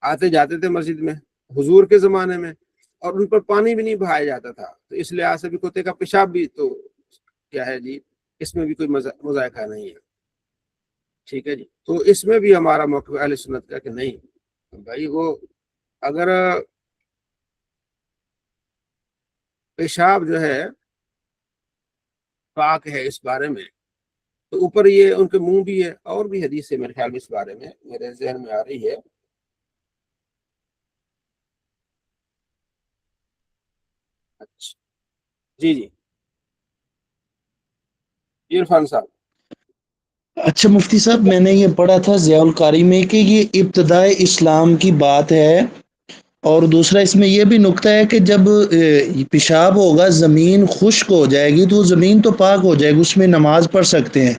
آتے جاتے تھے مسجد میں حضور کے زمانے میں، اور ان پر پانی بھی نہیں بہایا جاتا تھا، تو اس لحاظ سے بھی کتے کا پیشاب بھی تو کیا ہے جی، اس میں بھی کوئی مذائقہ نہیں ہے، ٹھیک ہے جی۔ تو اس میں بھی ہمارا موقف اہل سنت کا کہ نہیں بھائی، وہ اگر پیشاب جو ہے پاک ہے اس بارے میں، تو اوپر یہ ان کے منہ بھی ہے، اور بھی حدیث ہے میرے خیال میں اس بارے میں میرے ذہن میں آ رہی ہے۔ اچھا جی جی عرفان صاحب۔ اچھا مفتی صاحب، میں نے یہ پڑھا تھا ضیاء القاری میں کہ یہ ابتدائے اسلام کی بات ہے، اور دوسرا اس میں یہ بھی نکتہ ہے کہ جب پیشاب ہوگا زمین خشک ہو جائے گی تو زمین تو پاک ہو جائے گی، اس میں نماز پڑھ سکتے ہیں۔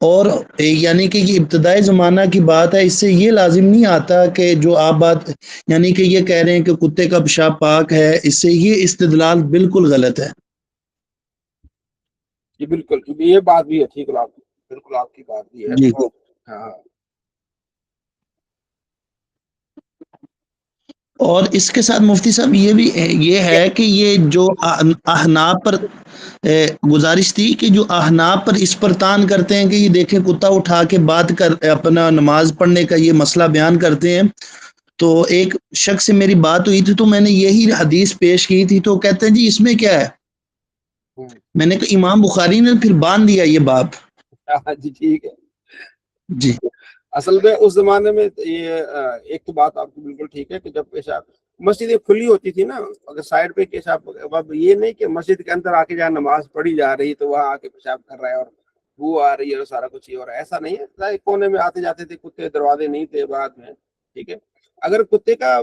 اور یعنی کہ یہ ابتدائی زمانہ کی بات ہے، اس سے یہ لازم نہیں آتا کہ جو آپ بات یعنی کہ یہ کہہ رہے ہیں کہ کتے کا پیشاب پاک ہے، اس سے یہ استدلال بالکل غلط ہے۔ جی بالکل، یہ بات بھی ہے، ٹھیک ہے، بالکل آپ کی بات بھی ہے۔ جی، ہاں اور اس کے ساتھ مفتی صاحب یہ ہے کہ یہ جو احناف پر گزارش تھی کہ جو احناف پر اس پر تان کرتے ہیں کہ یہ دیکھیں کتا اٹھا کے بات کر اپنا نماز پڑھنے کا یہ مسئلہ بیان کرتے ہیں، تو ایک شخص سے میری بات ہوئی تھی تو میں نے یہی حدیث پیش کی تھی، تو کہتے ہیں جی اس میں کیا ہے؟ میں نے کہا امام بخاری نے پھر باندھ دیا یہ باب۔ جی ٹھیک ہے جی اصل میں اس زمانے میں یہ ایک تو بات آپ کی بالکل ٹھیک ہے کہ جب پیشاب مسجدیں کھلی ہوتی تھی نا، اگر سائڈ پہ پیشاب، اب یہ نہیں کہ مسجد کے اندر آ کے جہاں نماز پڑھی جا رہی تو وہاں آ کے پیشاب کر رہا ہے اور بو آ رہی ہے اور سارا کچھ ہی، اور ایسا نہیں ہے، کونے میں آتے جاتے تھے کتے، دروازے نہیں تھے بعد میں، ٹھیک ہے۔ اگر کتے کا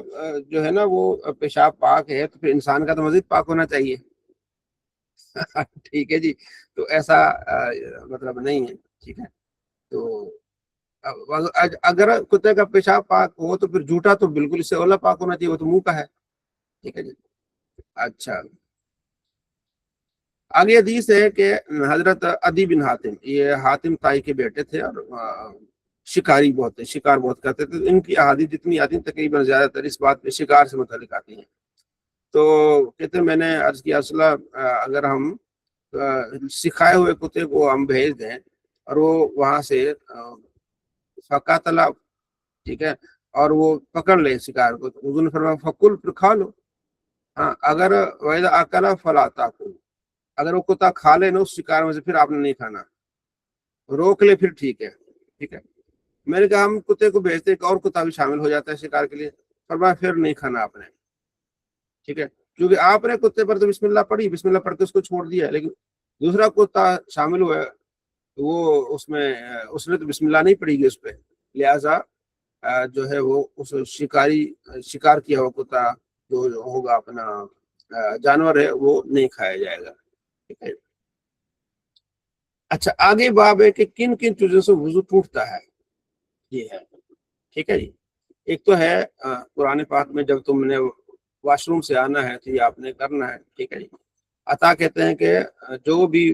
جو ہے نا وہ پیشاب پاک ہے تو پھر انسان کا تو مزید پاک ہونا چاہیے ٹھیک ہے جی۔ تو ایسا مطلب نہیں ہے، ٹھیک ہے۔ تو اگر کتے کا پیشاب پاک ہو تو پھر جھوٹا تو بالکل اس سے اولا پاک ہونا چاہیے، وہ تو منہ کا ہے، ٹھیک ہے جی۔ اچھا آگے حدیث ہے کہ حضرت عدی بن حاتم، یہ حاتم تائی کے بیٹے تھے اور شکاری بہت تھے، شکار بہت کرتے تھے، ان کی احادیث جتنی آتی ہیں تقریباً زیادہ تر اس بات پہ شکار سے متعلق آتی ہیں۔ تو کہتے ہیں میں نے عرض کیا اصلا اگر ہم سکھائے ہوئے کتے کو ہم بھیج دیں اور وہ وہاں سے فقاتلا، ٹھیک ہے، اور وہ پکڑ لے شکار کو، تو حضور نے فرمایا فکل، پھر کھا لو۔ ہاں اگر وَإِذَا أَكَلَ فَلَا تَأْكُلْ، اگر وہ کتا کھا لے نا اس شکار میں سے پھر آپ نے نہیں کھانا، روک لے پھر ٹھیک ہے، ٹھیک ہے۔ میں نے کہا ہم کتے کو بھیجتے ایک اور کتا بھی شامل ہو جاتا ہے شکار کے لیے، فرمایا پھر نہیں کھانا آپ نے، ٹھیک ہے، کیونکہ آپ نے کتے پر تو بسم اللہ پڑھی، بسم اللہ پڑھ کے اس کو چھوڑ دیا، لیکن دوسرا کتا شامل ہوا وہ اس نے تو بسم اللہ نہیں پڑھی گی اس پہ، لہذا جو ہے وہ اس شکار کیا ہوا کتا جو ہوگا اپنا جانور ہے وہ نہیں کھایا جائے گا، ٹھیک ہے۔ اچھا آگے باب ہے کہ کن کن چیزوں سے وضو ٹوٹتا ہے، یہ ہے، ٹھیک ہے جی۔ ایک تو ہے قرآن پاک میں جب تم نے واش روم سے آنا ہے تو یہ آپ نے کرنا ہے، ٹھیک ہے جی۔ عطا کہتے ہیں کہ جو بھی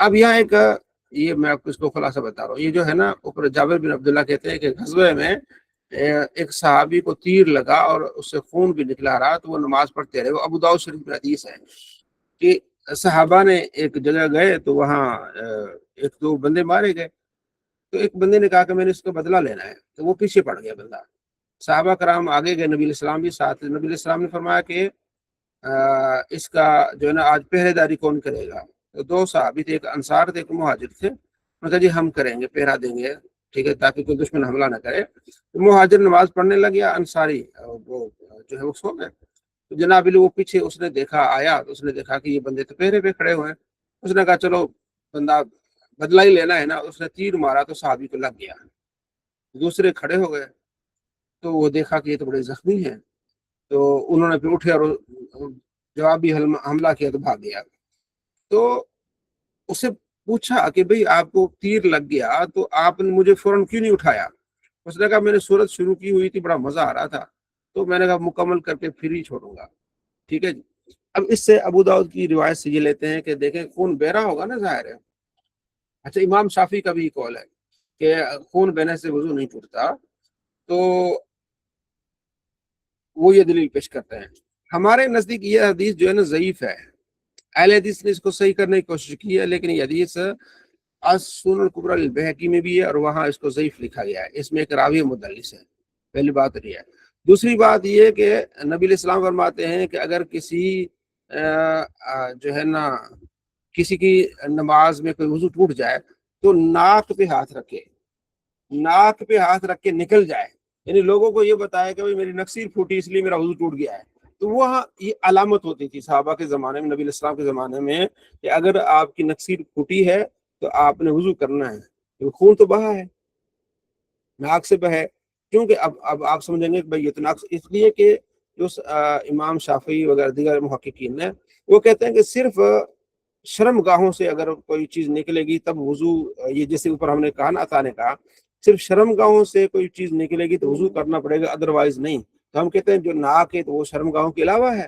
اب یہاں ایک یہ میں آپ کو اس کو خلاصہ بتا رہا ہوں. یہ جو ہے نا اوپر جابر بن عبداللہ کہتے ہیں کہ غزوے میں ایک صحابی کو تیر لگا اور اس سے خون بھی نکلا رہا تو وہ نماز پڑھتے رہے. وہ ابو داؤد شریف میں حدیث ہے کہ صحابہ نے ایک جگہ گئے تو وہاں ایک دو بندے مارے گئے. تو ایک بندے نے کہا کہ میں نے اس کا بدلہ لینا ہے, تو وہ پیچھے پڑ گیا بندہ. صحابہ کرام آگے گئے, نبی علیہ السلام بھی ساتھ. نبی علیہ السلام نے فرمایا کہ اس کا جو ہے نا آج پہرے داری کون کرے گا؟ تو دو صحابی تھے, ایک انصار تھے ایک مہاجر تھے. انہوں نے کہا جی ہم کریں گے, پہرا دیں گے, ٹھیک ہے, تاکہ کوئی دشمن حملہ نہ کرے. مہاجر نماز پڑھنے لگ گیا, انصاری وہ جو ہے وہ سو گئے. تو جناب علی وہ پیچھے اس نے دیکھا آیا تو اس نے دیکھا کہ یہ بندے تو پہرے پہ کھڑے ہوئے ہیں. اس نے کہا چلو بندہ بدلہ ہی لینا ہے نا. اس نے تیر مارا تو صحابی کو لگ گیا. دوسرے کھڑے ہو گئے تو وہ دیکھا کہ یہ تو بڑے زخمی ہیں, تو انہوں نے پھر اٹھے اور جوابی حملہ کیا تو بھاگ گیا. تو اسے پوچھا کہ بھئی آپ کو تیر لگ گیا تو آپ نے مجھے فوراً کیوں نہیں اٹھایا؟ اس نے کہا میں نے سورت شروع کی ہوئی تھی, بڑا مزہ آ رہا تھا, تو میں نے کہا مکمل کر کے پھر ہی چھوڑوں گا. ٹھیک ہے جی. اب اس سے ابو داؤد کی روایت سے یہ لیتے ہیں کہ دیکھیں خون بہرا ہوگا نا, ظاہر ہے. اچھا, امام شافعی کا بھی قول ہے کہ خون بہنے سے وضو نہیں ٹوٹتا, تو وہ یہ دلیل پیش کرتے ہیں. ہمارے نزدیک یہ حدیث جو ہے نا ضعیف ہے. اہل حدیث نے اس کو صحیح کرنے کی کوشش کی ہے, لیکن یہ حدیث السنن الکبریٰ للبیہقی میں بھی ہے اور وہاں اس کو ضعیف لکھا گیا ہے. اس میں ایک راوی مدلس ہے. پہلی بات یہ ہے. دوسری بات یہ کہ نبی علیہ السلام فرماتے ہیں کہ اگر کسی جو ہے نا کسی کی نماز میں کوئی وضو ٹوٹ جائے تو ناک پہ ہاتھ رکھے, ناک پہ ہاتھ رکھ کے نکل جائے, یعنی لوگوں کو یہ بتایا کہ میری نکسیر پھوٹی اس لیے میرا وضو ٹوٹ گیا ہے. تو وہ یہ علامت ہوتی تھی صحابہ کے زمانے میں, نبی علیہ السلام کے زمانے میں, کہ اگر آپ کی نکسیر پھوٹی ہے تو آپ نے وضو کرنا ہے. خون تو بہا ہے, ناک سے بہے, کیونکہ اب آپ سمجھیں گے کہ بھائی یہ تو ناک, اس لیے کہ جو امام شافعی وغیرہ دیگر محققین ہیں وہ کہتے ہیں کہ صرف شرم گاہوں سے اگر کوئی چیز نکلے گی تب وضو, یہ جیسے اوپر ہم نے کہا نا عطا نے کہا, صرف شرم گاہوں سے کوئی چیز نکلے گی تو وضو کرنا پڑے گا, ادروائز نہیں. تو ہم کہتے ہیں جو ناک ہے تو وہ شرم گاہوں کے علاوہ ہے.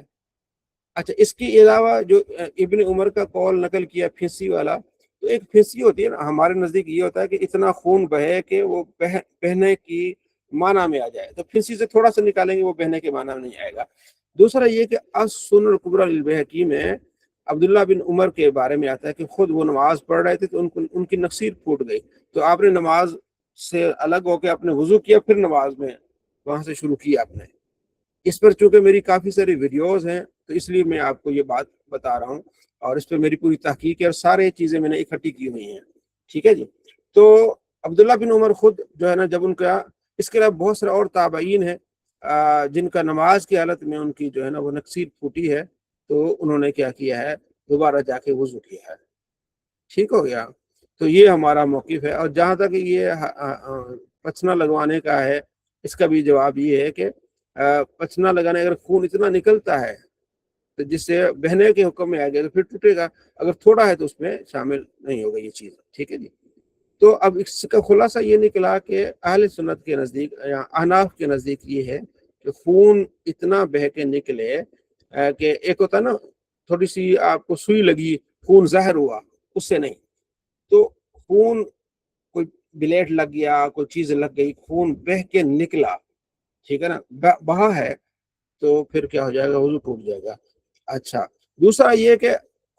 اچھا, اس کے علاوہ جو ابن عمر کا قول نقل کیا پھنسی والا, تو ایک پھنسی ہوتی ہے نا, ہمارے نزدیک یہ ہوتا ہے کہ اتنا خون بہے کہ وہ بہنے کی معنی میں آ جائے, تو پھنسی سے تھوڑا سا نکالیں گے وہ بہنے کے معنی میں نہیں آئے گا. دوسرا یہ کہ السنن الکبریٰ للبیہقی میں عبداللہ بن عمر کے بارے میں آتا ہے کہ خود وہ نماز پڑھ رہے تھے تو ان کی نکسیر پھوٹ گئی, تو آپ نے نماز سے الگ ہو کے اپنے وضو کیا, پھر نماز میں وہاں سے شروع کیا آپ نے. اس پر چونکہ میری کافی ساری ویڈیوز ہیں تو اس لیے میں آپ کو یہ بات بتا رہا ہوں, اور اس پہ میری پوری تحقیق ہے اور سارے چیزیں میں نے اکٹھی کی ہوئی ہیں. ٹھیک ہے جی. تو عبداللہ بن عمر خود جو ہے نا جب ان کا, اس کے علاوہ بہت سارے اور تابعین ہیں جن کا نماز کی حالت میں ان کی جو ہے نا وہ نکسیر پھوٹی ہے, تو انہوں نے کیا کیا ہے, دوبارہ جا کے وضو کیا ہے. ٹھیک ہو گیا. تو یہ ہمارا موقف ہے. اور جہاں تک یہ پچنا لگوانے کا ہے, اس کا بھی جواب یہ ہے کہ پچنا لگانے اگر خون اتنا نکلتا ہے تو جس سے بہنے کے حکم میں آ گیا تو پھر ٹوٹے گا, اگر تھوڑا ہے تو اس میں شامل نہیں ہوگا یہ چیز. ٹھیک ہے جی. تو اب اس کا خلاصہ یہ نکلا کہ اہل سنت کے نزدیک یا احناف کے نزدیک یہ ہے کہ خون اتنا بہہ کے نکلے کہ ایک ہوتا نا تھوڑی سی آپ کو سوئی لگی, خون ظاہر ہوا, اس سے نہیں. تو خون کوئی بلیڈ لگ گیا, کوئی چیز لگ گئی, خون بہہ کے نکلا, ٹھیک ہے نا, بہا ہے, تو پھر کیا ہو جائے گا, وضو ٹوٹ جائے گا. اچھا, دوسرا یہ کہ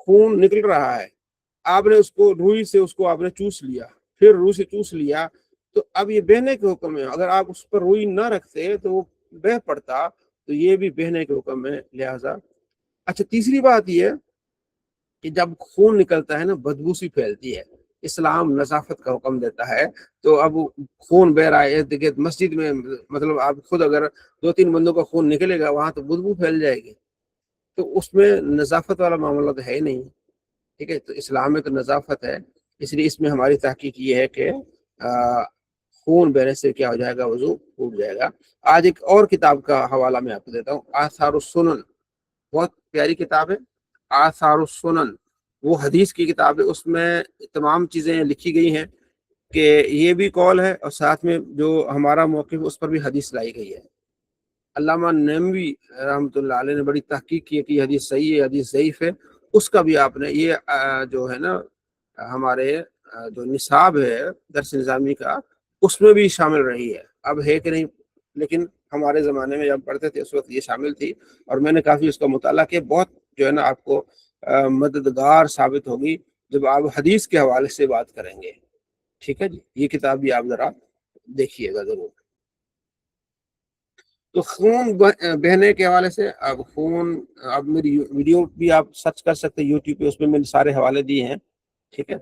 خون نکل رہا ہے, آپ نے اس کو روئی سے اس کو آپ نے چوس لیا, پھر روئی سے چوس لیا, تو اب یہ بہنے کے حکم ہے. اگر آپ اس پر روئی نہ رکھتے تو وہ بہہ پڑتا, تو یہ بھی بہنے کے حکم ہے, لہذا. اچھا, تیسری بات یہ کہ جب خون نکلتا ہے نا بدبو سی پھیلتی ہے, اسلام نظافت کا حکم دیتا ہے. تو اب خون بہ رہا ہے, دیکھیں مسجد میں, مطلب آپ خود اگر 2-3 بندوں کا خون نکلے گا وہاں تو بدبو پھیل جائے گی, تو اس میں نظافت والا معاملہ تو ہے ہی نہیں. ٹھیک ہے, تو اسلام میں تو نظافت ہے, اس لیے اس میں ہماری تحقیق یہ ہے کہ خون بہنے سے کیا ہو جائے گا, وضو ٹوٹ جائے گا. آج ایک اور کتاب کا حوالہ میں آپ کو دیتا ہوں, آثار السنن, بہت پیاری کتاب ہے آثار السنن, وہ حدیث کی کتاب ہے. اس میں تمام چیزیں لکھی گئی ہیں کہ یہ بھی قول ہے اور ساتھ میں جو ہمارا موقف اس پر بھی حدیث لائی گئی ہے. علامہ نعموی رحمۃ اللہ علیہ نے بڑی تحقیق کی ہے کہ یہ حدیث صحیح ہے, حدیث ضعیف ہے. اس کا بھی آپ نے یہ جو ہے نا ہمارے جو نصاب ہے درس نظامی کا اس میں بھی شامل رہی ہے. اب ہے کہ نہیں، لیکن ہمارے زمانے میں جب پڑھتے تھے اس وقت یہ شامل تھی، اور میں نے کافی اس کا مطالعہ کیا. بہت جو ہے نا آپ کو مددگار ثابت ہوگی جب آپ حدیث کے حوالے سے بات کریں گے. ٹھیک ہے جی، یہ کتاب بھی آپ ذرا دیکھیے گا ضرور. تو خون بہنے کے حوالے سے اب میری ویڈیو بھی آپ سرچ کر سکتے ہیں یوٹیوب پہ، اس میں نے سارے حوالے دیے ہیں. ٹھیک ہے،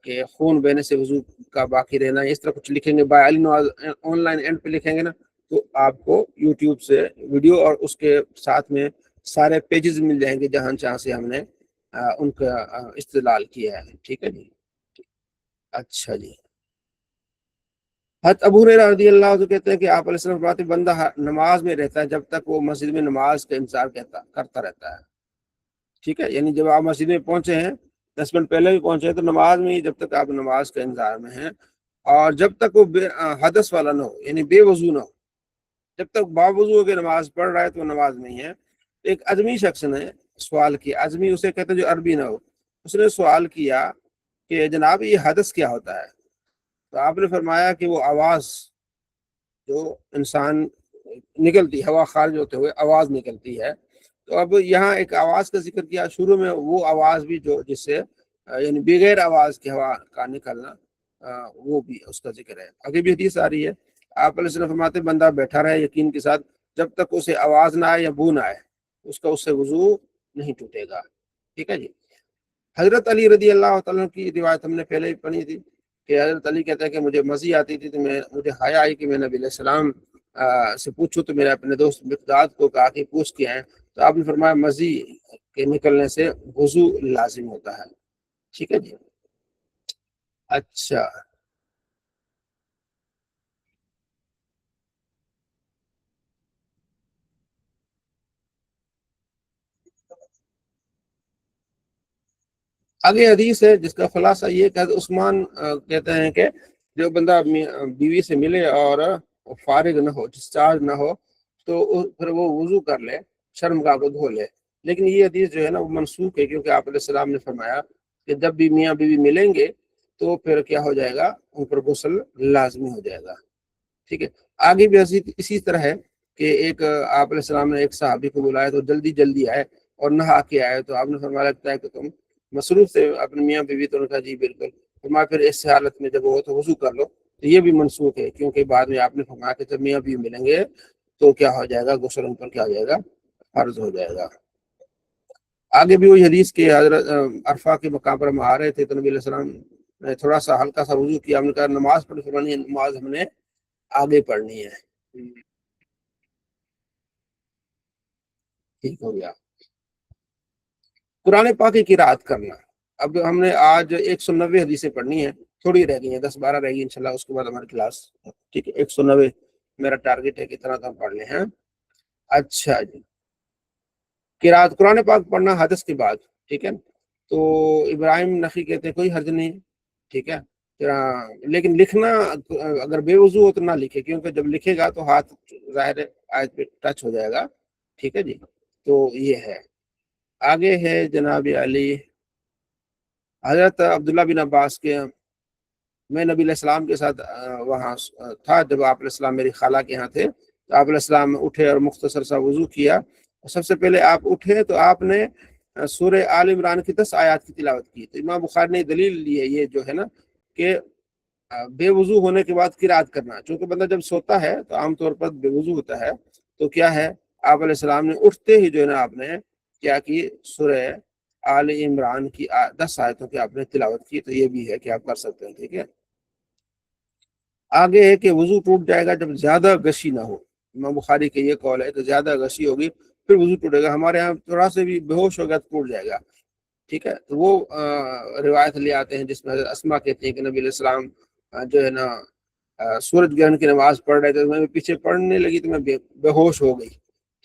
کہ خون بہنے سے وضو کا باقی رہنا، اس طرح کچھ لکھیں گے by Ali Nawaz on line and پہ لکھیں گے نا، تو آپ کو یوٹیوب سے ویڈیو اور اس کے ساتھ میں سارے پیجز مل جائیں گے جہاں سے ہم نے ان کا استدلال کیا ہے. ٹھیک ہے جی. اچھا جی، حضرت ابو ہریرہ رضی اللہ عنہ کہتے ہیں کہ آپ علیہ السلام فرماتے ہیں بندہ نماز میں رہتا ہے جب تک وہ مسجد میں نماز کا انتظار کرتا رہتا ہے. ٹھیک ہے، یعنی جب آپ مسجد میں پہنچے ہیں 10 منٹ پہلے بھی پہنچے ہیں تو نماز میں ہی جب تک آپ نماز کا انتظار میں ہیں، اور جب تک وہ حدث والا نہ ہو، یعنی بے وضو نہ ہو. جب تک باوضو کے نماز پڑھ رہا ہے تو نماز میں ہی ہے. ایک ادمی شخص نے سوال کیا، ادمی اسے کہتے ہیں جو عربی نہ ہو، اس نے سوال کیا کہ جناب یہ حدث کیا ہوتا ہے؟ تو آپ نے فرمایا کہ وہ آواز جو انسان نکلتی، ہوا خارج ہوتے ہوئے آواز نکلتی ہے. تو اب یہاں ایک آواز کا ذکر کیا شروع میں، وہ آواز بھی جو جس سے یعنی بغیر آواز کی ہوا کا نکلنا، وہ بھی اس کا ذکر ہے. آگے بھی حدیث آ رہی ہے، آپ علیہ السلام فرماتے بندہ بیٹھا رہے یقین کے ساتھ جب تک اسے آواز نہ آئے یا بو نہ آئے، اس سے وضو نہیں ٹوٹے گا. ٹھیک ہے جی. حضرت علی رضی اللہ تعالیٰ کی روایت ہم نے پہلے ہی پڑھی تھی کہ حضرت علی کہتا ہے کہ مجھے مزی آتی تھی تو مجھے حیا آئی کہ میں نبی علیہ السلام سے پوچھوں، تو میرے اپنے دوست مقداد کو کہا کہ پوچھ کے آئے، تو آپ نے فرمایا مزی کے نکلنے سے وضو لازم ہوتا ہے. ٹھیک ہے جی. اچھا، آگے حدیث ہے جس کا خلاصہ یہ کہ عثمان کہتے ہیں کہ جو بندہ بیوی سے ملے اور فارغ نہ ہو، ڈسچارج نہ ہو، تو پھر وہ وضو کر لے، شرمگاہ کو دھو لے. لیکن یہ حدیث جو ہے نا وہ منسوخ ہے، کیونکہ آپ علیہ السلام نے فرمایا کہ جب بھی میاں بیوی ملیں گے تو پھر کیا ہو جائے گا، ان پر غسل لازمی ہو جائے گا. ٹھیک ہے. آگے بھی اسی طرح ہے کہ ایک آپ علیہ السلام نے ایک صحابی کو بلایا تو جلدی آئے اور نہا کے آئے، تو آپ نے فرمایا لگتا ہے کہ تم مصروف سے اپنے میاں بیوی. تو نے کہا جی بالکل. فرمایا پھر اس حالت میں جب ہو تو وضو کر لو. تو یہ بھی منسوخ ہے، کیونکہ بعد میں آپ نے فرمایا کہ جب میاں بیوی ملیں گے تو کیا ہو جائے گا، غسل ان پر کیا ہو جائے گا، فرض ہو جائے گا. آگے بھی وہی حدیث کے حضرت عرفہ کے مقام پر ہم آ رہے تھے تو نبی علیہ السلام نے تھوڑا سا ہلکا سا وضو کیا. ہم نے کہا نماز پڑھنی ہے، نماز ہم نے آگے پڑھنی ہے. ٹھیک ہو گیا. قرآن پاک کی قرات کرنا. اب ہم نے آج 190 حدیثیں پڑھنی ہیں، تھوڑی رہ گئی ہیں، 10-12 رہ گئی انشاءاللہ، اس کے بعد ہماری کلاس. ٹھیک ہے، 190 میرا ٹارگیٹ ہے کہ اتنا تو ہم پڑھ لیں ہیں. اچھا جی، قرات قرآن پاک پڑھنا حدث کے بعد. ٹھیک ہے، تو ابراہیم نخی کہتے ہیں کوئی حرج نہیں. ٹھیک ہے، لیکن لکھنا اگر بے وضو ہو تو نہ لکھے، کیونکہ جب لکھے گا تو ہاتھ ظاہر آیت پہ ٹچ ہو جائے گا. ٹھیک ہے جی. تو یہ ہے. آگے ہے جناب علی حضرت عبداللہ بن عباس کے، میں نبی علیہ السلام کے ساتھ وہاں تھا جب آپ علیہ السلام میری خالہ کے یہاں تھے. تو آپ علیہ السلام اٹھے اور مختصر سا وضو کیا. سب سے پہلے آپ اٹھے تو آپ نے سورہ آل عمران کی 10 آیات کی تلاوت کی. تو امام بخاری نے دلیل لی ہے یہ جو ہے نا کہ بے وضو ہونے کے بعد قرات کرنا. چونکہ بندہ جب سوتا ہے تو عام طور پر بے وضو ہوتا ہے، تو کیا ہے آپ علیہ السلام نے اٹھتے ہی جو ہے نا آپ نے کیا کی، سورہ آل عمران کی 10 آیتوں کی آپ نے تلاوت کی. تو یہ بھی ہے کہ آپ کر سکتے ہیں. ٹھیک ہے. آگے ہے کہ وضو ٹوٹ جائے گا جب زیادہ غشی نہ ہو. امام بخاری کے یہ قول ہے کہ زیادہ غشی ہوگی پھر وضو ٹوٹے گا. ہمارے ہاں تھوڑا سے بھی بے ہوش ہو گیا تو ٹوٹ جائے گا. ٹھیک ہے، تو وہ روایت لے آتے ہیں جس میں حضرت اسما کہتے ہیں کہ نبی علیہ السلام جو ہے نا سورج گرہن کی نماز پڑھ رہے تھے، میں پیچھے پڑھنے لگی تو میں بے ہوش ہو گئی.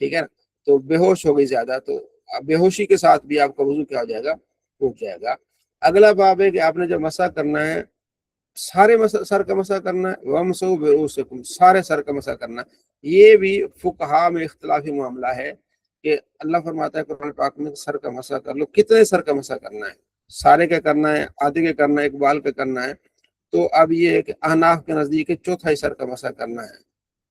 ٹھیک ہے، تو بے ہوش ہو گئی زیادہ، تو بے ہوشی کے ساتھ بھی آپ کا وضو کیا ہو جائے گا، ٹوٹ جائے گا. اگلا باب ہے کہ آپ نے جب مسح کرنا ہے، سارے سر کا مسح کرنا ہے، وَامْسَحُوا بِرُؤُوسِكُمْ، سارے سر کا مسح کرنا ہے. یہ بھی فقہا میں اختلافی معاملہ ہے کہ اللہ فرماتا ہے قرآن پاک میں سر کا مسح کر لو. کتنے سر کا مسح کرنا ہے؟ سارے کا کرنا ہے، آدھے کا کرنا ہے، ایک بال کا کرنا ہے. تو اب یہ ہے کہ احناف کے نزدیک چوتھا ہی سر کا مسح کرنا ہے.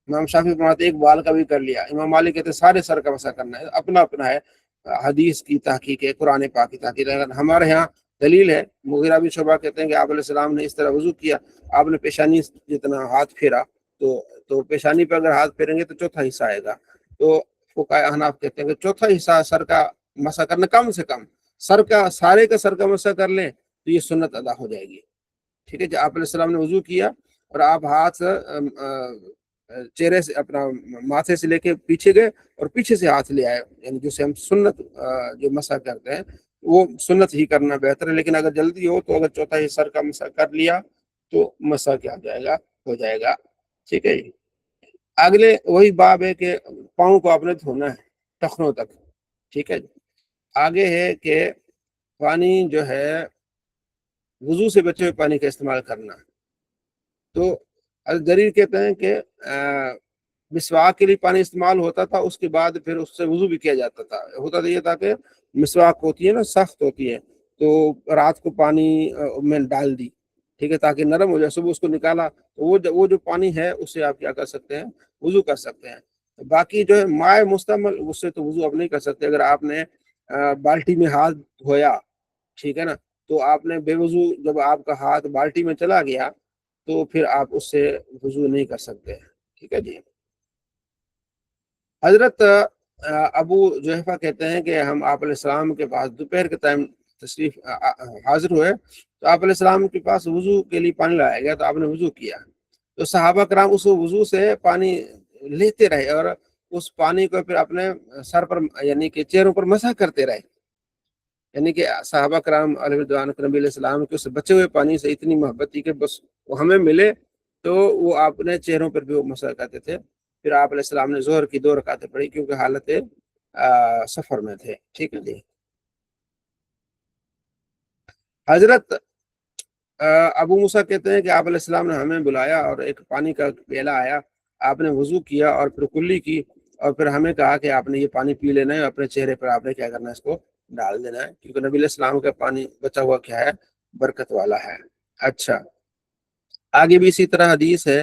امام شافعی فرماتے ایک بال کا بھی کر لیا. امام مالک کہتے سارے سر کا مسح کرنا ہے. اپنا اپنا ہے، حدیث کی تحقیق ہے، قرآن پاک کی تحقیق ہے. ہمارے یہاں دلیل ہے، مغیرہ بن شعبہ کہتے ہیں کہ آپ علیہ السلام نے اس طرح وضو کیا، آپ نے پیشانی جتنا ہاتھ پھیرا، تو پیشانی پہ اگر ہاتھ پھیریں گے تو چوتھا حصہ آئے گا. تو فقہاء احناف کہتے ہیں کہ چوتھا حصہ سر کا مسح کرنا، کم سے کم سر کا سر کا مسح کر لیں تو یہ سنت ادا ہو جائے گی. ٹھیک ہے. جب آپ علیہ السلام نے وضو کیا اور آپ ہاتھ چہرے سے اپنا ماتھے سے لے کے پیچھے گئے اور پیچھے سے ہاتھ لے آئے، یعنی جسے ہم سنت جو مسح کرتے ہیں وہ سنت ہی کرنا بہتر ہے. لیکن اگر جلدی ہو تو اگر چوتھا ہی سر کا مسح کر لیا تو مسح کیا جائے گا، ہو جائے گا. ٹھیک ہے. اگلے وہی باب ہے کہ پاؤں کو آپ نے دھونا ہے ٹخنوں تک. ٹھیک ہے. آگے ہے کہ پانی جو ہے وضو سے بچے ہوئے پانی کا استعمال کرنا. تو الجریر کہتے ہیں کہ مسواک کے لیے پانی استعمال ہوتا تھا، اس کے بعد پھر اس سے وضو بھی کیا جاتا تھا. ہوتا تو یہ تھا کہ مسواک ہوتی ہے نا، سخت ہوتی ہے، تو رات کو پانی میں ڈال دی، ٹھیک ہے، تاکہ نرم ہو جائے. صبح اس کو نکالا تو وہ جو پانی ہے اس سے آپ کیا کر سکتے ہیں، وضو کر سکتے ہیں. باقی جو ہے مائع مستعمل، اس سے تو وضو آپ نہیں کر سکتے. اگر آپ نے بالٹی میں ہاتھ دھویا، ٹھیک ہے نا، تو آپ نے بے وضو جب آپ کا ہاتھ بالٹی میں چلا گیا تو پھر آپ اس سے وضو نہیں کر سکتے. ٹھیک ہے جی. حضرت ابو جحفہ کہتے ہیں کہ ہم آپ علیہ السلام کے پاس دوپہر کے ٹائم تشریف حاضر ہوئے تو آپ علیہ السلام کے پاس وضو کے لیے پانی لایا گیا تو آپ نے وضو کیا. تو صحابہ کرام اس وضو سے پانی لیتے رہے اور اس پانی کو پھر اپنے سر پر یعنی کہ چہروں پر مسح کرتے رہے. یعنی کہ صحابہ کرام علیہ رضوان نبی علیہ السلام کے اس بچے ہوئے پانی سے اتنی محبت تھی کہ بس وہ ہمیں ملے تو وہ اپنے چہروں پر بھی وہ مسح کرتے تھے. پھر آپ علیہ السلام نے ظہر کی 2 رکعتیں پڑھی کیونکہ حالت سفر میں تھے. ٹھیک ہے جی. حضرت ابو موسیٰ کہتے ہیں کہ آپ علیہ السلام نے ہمیں بلایا اور ایک پانی کا پیالہ آیا، آپ نے وضو کیا اور پھر کلی کی اور پھر ہمیں کہا کہ آپ نے یہ پانی پی لینا ہے اور اپنے چہرے پر آپ نے کیا کرنا ہے، اس کو ڈال دینا ہے، کیونکہ نبی علیہ السلام کا پانی بچا ہوا کیا ہے، برکت والا ہے. اچھا، آگے بھی اسی طرح حدیث ہے،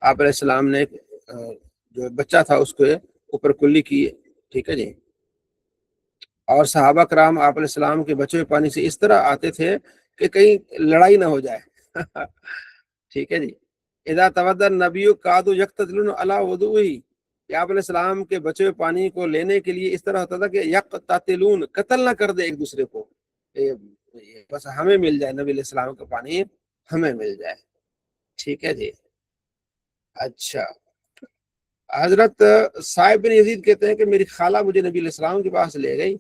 آپ علیہ السلام نے جو بچہ تھا اس کو اوپر کلی کی. ٹھیک ہے جی. اور صحابہ کرام آپ علیہ السلام کے بچے ہوئے پانی سے اس طرح آتے تھے کہ کہیں لڑائی نہ ہو جائے. ٹھیک ہے جی. اذا تودع النبی قعدوا یقتتلون علی وضوئہ، کہ آپ علیہ السلام کے بچے ہوئے پانی کو لینے کے لیے اس طرح ہوتا تھا کہ یقتتلون، قتل نہ کر دے ایک دوسرے کو، بس ہمیں مل جائے، نبی علیہ السلام کا پانی ہمیں مل جائے. ٹھیک ہے جی. اچھا، حضرت صاحب بن یزید کہتے ہیں کہ میری خالہ مجھے نبی علیہ السلام کے پاس لے گئی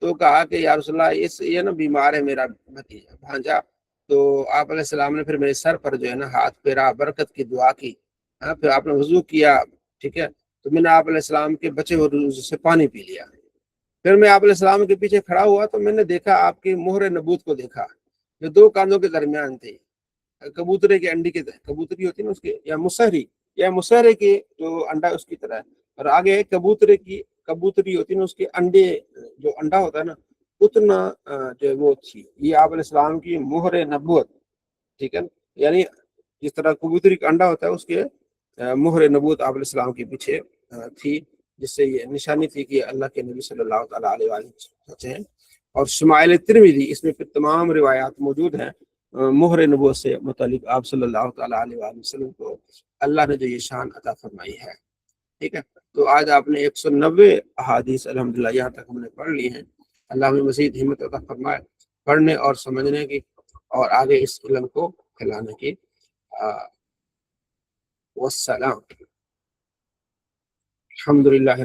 تو کہا کہ یا رسول اللہ یہ نا بیمار ہے میرا بھتیجا بھانجا. تو آپ علیہ السلام نے پھر میرے سر پر جو ہے نا ہاتھ پھیرا، برکت کی دعا کی. پھر آپ نے وضو کیا. ٹھیک ہے. تو میں نے آپ علیہ السلام کے بچے ہوئے سے پانی پی لیا. پھر میں آپ علیہ السلام کے پیچھے کھڑا ہوا تو میں نے دیکھا آپ کی مہر نبوت کو دیکھا جو 2 کاندھوں کے درمیان تھی. کبوترے کے انڈی کے، کبوتری ہوتی ہے نا اس کے، یا مسہرے کی جو انڈا اس کی طرح ہے، اور آگے کبوتری ہوتی ہے نا اس کے انڈے، جو انڈا ہوتا ہے نا اتنا جو وہ تھی. یہ آپ علیہ السلام کی مہر نبوت. ٹھیک ہے. یعنی جس طرح کبوتری کا انڈا ہوتا ہے اس کے مہر نبوت آپ علیہ السلام کے پیچھے تھی، جس سے یہ نشانی تھی کہ اللہ کے نبی صلی اللہ تعالیٰ علیہ وسلم ہیں. اور شمائل ترمذی، اس میں پھر تمام روایات موجود ہیں مہر نبوت سے متعلق. آپ صلی اللہ تعالیٰ علیہ وسلم کو اللہ نے جو یہ شان عطا فرمائی ہے. ٹھیک ہے. تو آج آپ نے 190 احادیث الحمدللہ یہاں تک ہم نے پڑھ لی ہیں. اللہ ہمیں مزید ہمت عطا فرمائے پڑھنے اور سمجھنے کی اور آگے اس علم کو پھیلانے کی. والسلام. الحمدللہ.